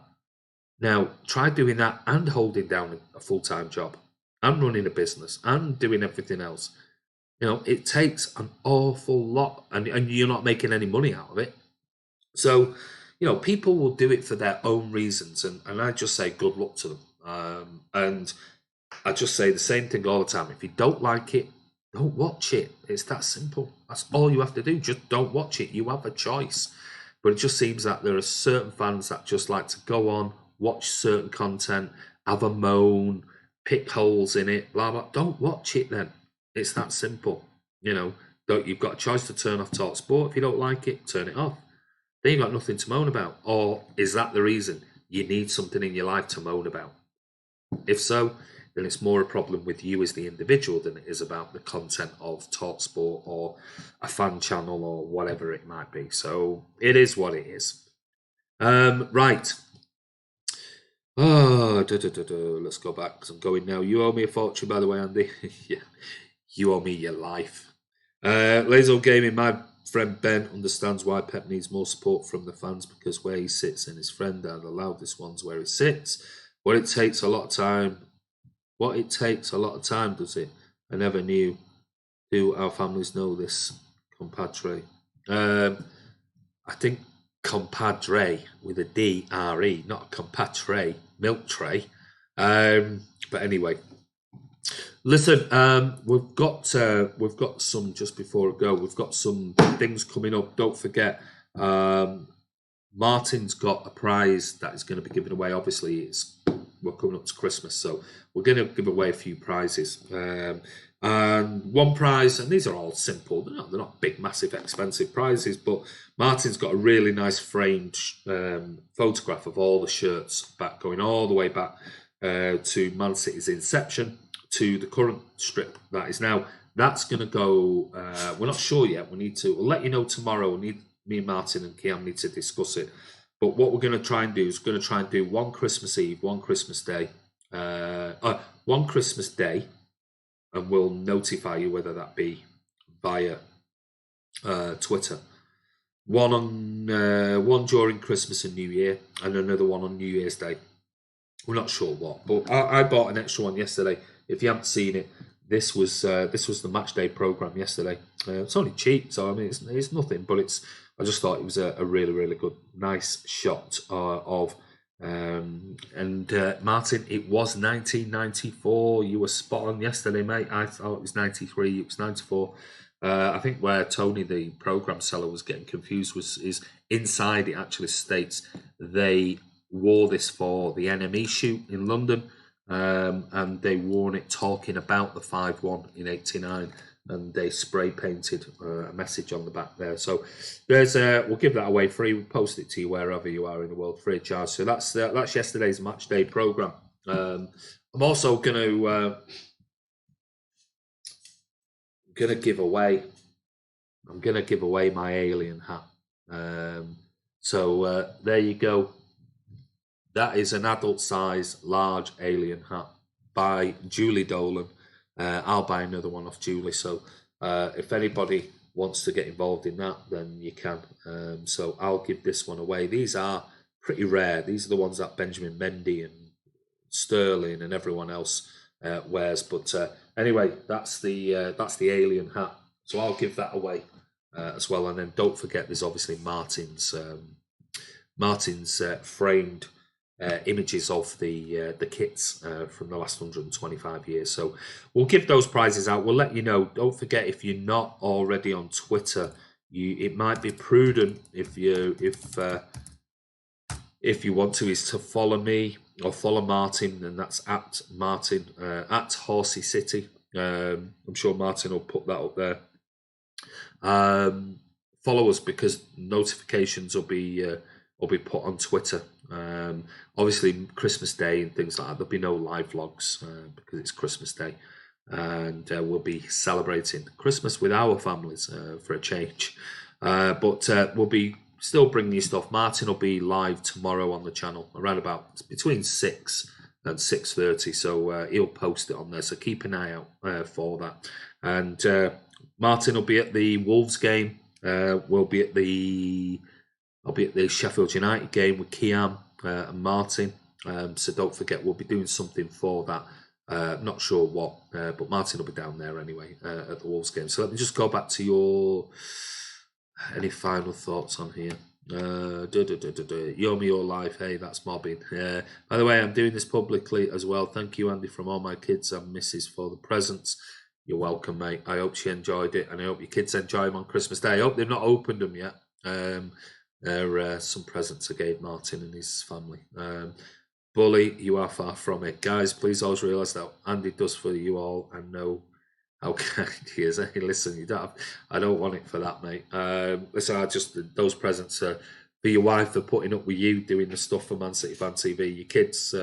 Now, try doing that and holding down a full-time job and running a business and doing everything else. It takes an awful lot, and you're not making any money out of it. So, people will do it for their own reasons, and I just say good luck to them. And I just say the same thing all the time. If you don't like it, don't watch it. It's that simple. That's all you have to do. Just don't watch it. You have a choice. But it just seems that there are certain fans that just like to go on, watch certain content, have a moan, pick holes in it, blah, blah. Don't watch it then. It's that simple. You've got a choice to turn off Talk Sport. If you don't like it, turn it off. Then you've got nothing to moan about. Or is that the reason you need something in your life to moan about? If so, then it's more a problem with you as the individual than it is about the content of TalkSport or a fan channel or whatever it might be. So it is what it is. Right. Let's go back because I'm going now. You owe me a fortune, by the way, Andy. Yeah, you owe me your life. Lazo Gaming, my friend Ben understands why Pep needs more support from the fans because where he sits and his friend are the loudest ones where he sits. It takes a lot of time, does it? I never knew. Do our families know this, compadre? I think compadre with a D-R-E, not a compadre, milk tray. But anyway, listen, we've got some, just before I go, we've got some things coming up. Don't forget, Martin's got a prize that is going to be given away. Obviously, we're coming up to Christmas, so we're going to give away a few prizes. And one prize, and these are all simple, they're not big, massive, expensive prizes, but Martin's got a really nice framed photograph of all the shirts going all the way back to Man City's inception to the current strip that is now. That's going to go, we're not sure yet, we'll let you know tomorrow. Me and Martin and Kiam need to discuss it. But what we're going to try and do is one Christmas Eve, one Christmas Day, and we'll notify you whether that be via Twitter. One during Christmas and New Year, and another one on New Year's Day. We're not sure what, but I bought an extra one yesterday. If you haven't seen it, this was the match day program yesterday. It's only cheap, so I mean it's nothing, but I just thought it was a really, really good, nice shot of. Martin, it was 1994. You were spot on yesterday, mate. I thought it was 93. It was 94. I think where Tony, the program seller, was getting confused is inside. It actually states they wore this for the NME shoot in London, and they wore it talking about the 5-1 in '89. And they spray painted a message on the back there. So we'll give that away free. We'll post it to you wherever you are in the world, free of charge. So that's yesterday's match day program. I'm also gonna give away. I'm gonna give away my alien hat. So there you go. That is an adult size, large alien hat by Julie Dolan. I'll buy another one off Julie. So if anybody wants to get involved in that, then you can. So I'll give this one away. These are pretty rare. These are the ones that Benjamin Mendy and Sterling and everyone else wears. But anyway, that's the alien hat. So I'll give that away as well. And then don't forget, there's obviously Martin's framed images of the kits from the last 125 years. So we'll give those prizes out. We'll let you know. Don't forget, if you're not already on Twitter, it might be prudent if you want to, is to follow me or follow Martin, and that's at Martin at Horsey City. I'm sure Martin will put that up there. Follow us because notifications will be put on Twitter. Obviously Christmas Day and things like that, there'll be no live vlogs because it's Christmas Day, and we'll be celebrating Christmas with our families for a change, but we'll be still bringing you stuff. Martin will be live tomorrow on the channel around about between 6 and 6:30. So he'll post it on there. So keep an eye out for that. And Martin will be at the Wolves game. I'll be at the Sheffield United game with Kiam and Martin. So don't forget, we'll be doing something for that. Not sure what, but Martin will be down there anyway at the Wolves game. So let me just go back to any final thoughts on here. You're me your life. Hey, that's mobbing. By the way, I'm doing this publicly as well. Thank you, Andy, from all my kids and missus for the presents. You're welcome, mate. I hope she enjoyed it, and I hope your kids enjoy them on Christmas Day. I hope they've not opened them yet. They're some presents I gave Martin and his family. Bully, you are far from it. Guys, please always realise that Andy does for you all and know how kind he is. Hey, listen, I don't want it for that, mate. Listen, those presents are for your wife, for putting up with you, doing the stuff for Man City Fan TV. Your kids,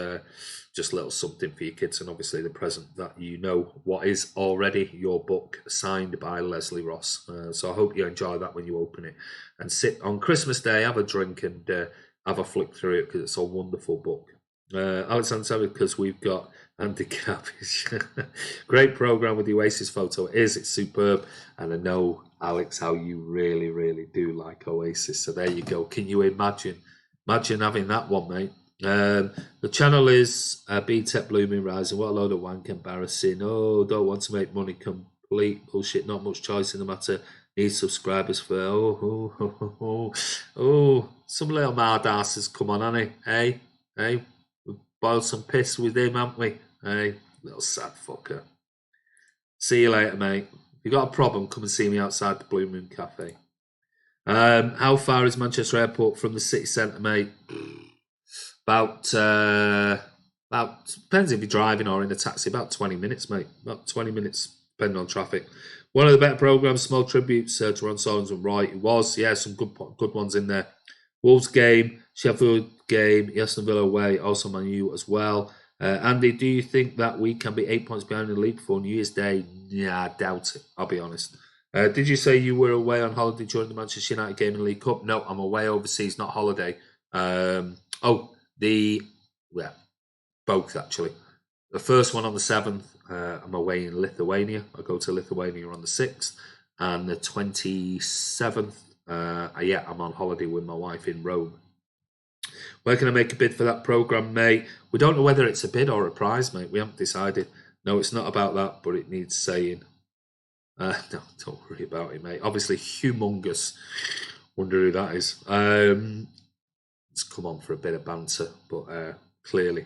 just a little something for your kids, and obviously the present that you know what is already your book signed by Leslie Ross. So I hope you enjoy that when you open it and sit on Christmas Day, have a drink and have a flick through it, because it's a wonderful book. Alexander said, because we've got handicap. Great program with the Oasis photo. It's superb, and I know, Alex, how you really, really do like Oasis. So there you go. Can you imagine having that one, mate? The channel is BTEC Blooming Rising. What a load of wank, embarrassing. Oh, don't want to make money, complete bullshit. Not much choice in the matter. Need subscribers for some little mad asses. Come on, Annie. Hey, we boiled some piss with him, haven't we? Hey, little sad fucker. See you later, mate. If you got a problem, come and see me outside the Blue Moon Cafe. How far is Manchester Airport from the city centre, mate? About depends if you're driving or in a taxi. About 20 minutes, mate. About 20 minutes, depending on traffic. One of the better programmes, small tributes to Ron Solons and Roy. It was, yeah, some good ones in there. Wolves game, Sheffield game, Aston Villa away, also Man U as well. Andy, do you think that we can be 8 points behind in the league before New Year's Day? Nah, I doubt it, I'll be honest. Did you say you were away on holiday during the Manchester United game in the League Cup? No, I'm away overseas, not holiday. Both actually. The first one on the 7th, I'm away in Lithuania. I go to Lithuania on the 6th. And the 27th, I'm on holiday with my wife in Rome. Where can I make a bid for that programme, mate? We don't know whether it's a bid or a prize, mate. We haven't decided. No, it's not about that, but it needs saying. No, don't worry about it, mate. Obviously, humongous. Wonder who that is. Let's come on for a bit of banter, but clearly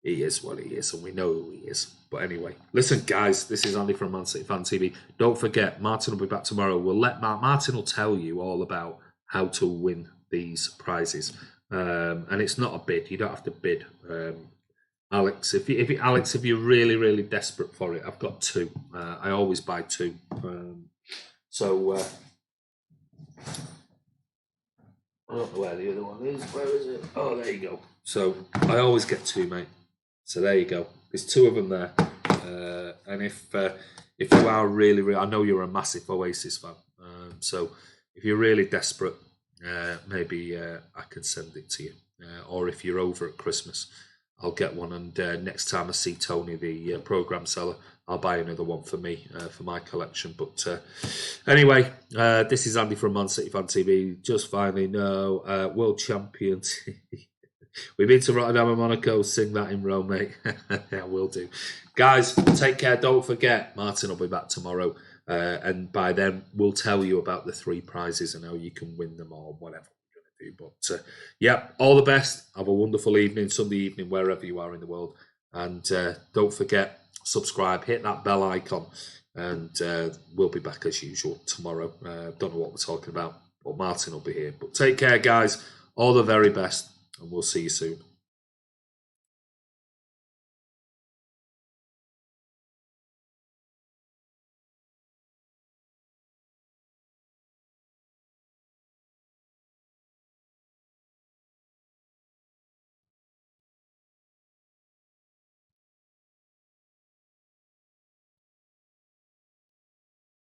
he is what he is, and we know who he is. But anyway, listen, guys, this is Andy from Man City Fan TV. Don't forget, Martin will be back tomorrow. We'll let Martin will tell you all about how to win these prizes. And it's not a bid. You don't have to bid. Alex, if you're really, really desperate for it, I've got 2. I always buy 2. I don't know where the other one is. Where is it? Oh, there you go. So I always get 2, mate. So there you go. There's 2 of them there. And if you are really, really, I know you're a massive Oasis fan. So if you're really desperate, maybe I can send it to you. Or if you're over at Christmas, I'll get one. And next time I see Tony, the programme seller, I'll buy another one for me, for my collection. But anyway, this is Andy from Man City Fan TV. Just finally, World Champions. We've been to Rotterdam and Monaco. Sing that in Rome, mate. Yeah, will do. Guys, take care. Don't forget, Martin will be back tomorrow. And by then, we'll tell you about the 3 prizes and how you can win them or whatever we're going to do. But all the best. Have a wonderful evening, Sunday evening, wherever you are in the world. And don't forget, subscribe, hit that bell icon, and we'll be back as usual tomorrow. Don't know what we're talking about, but Martin will be here. But take care, guys. All the very best, and we'll see you soon.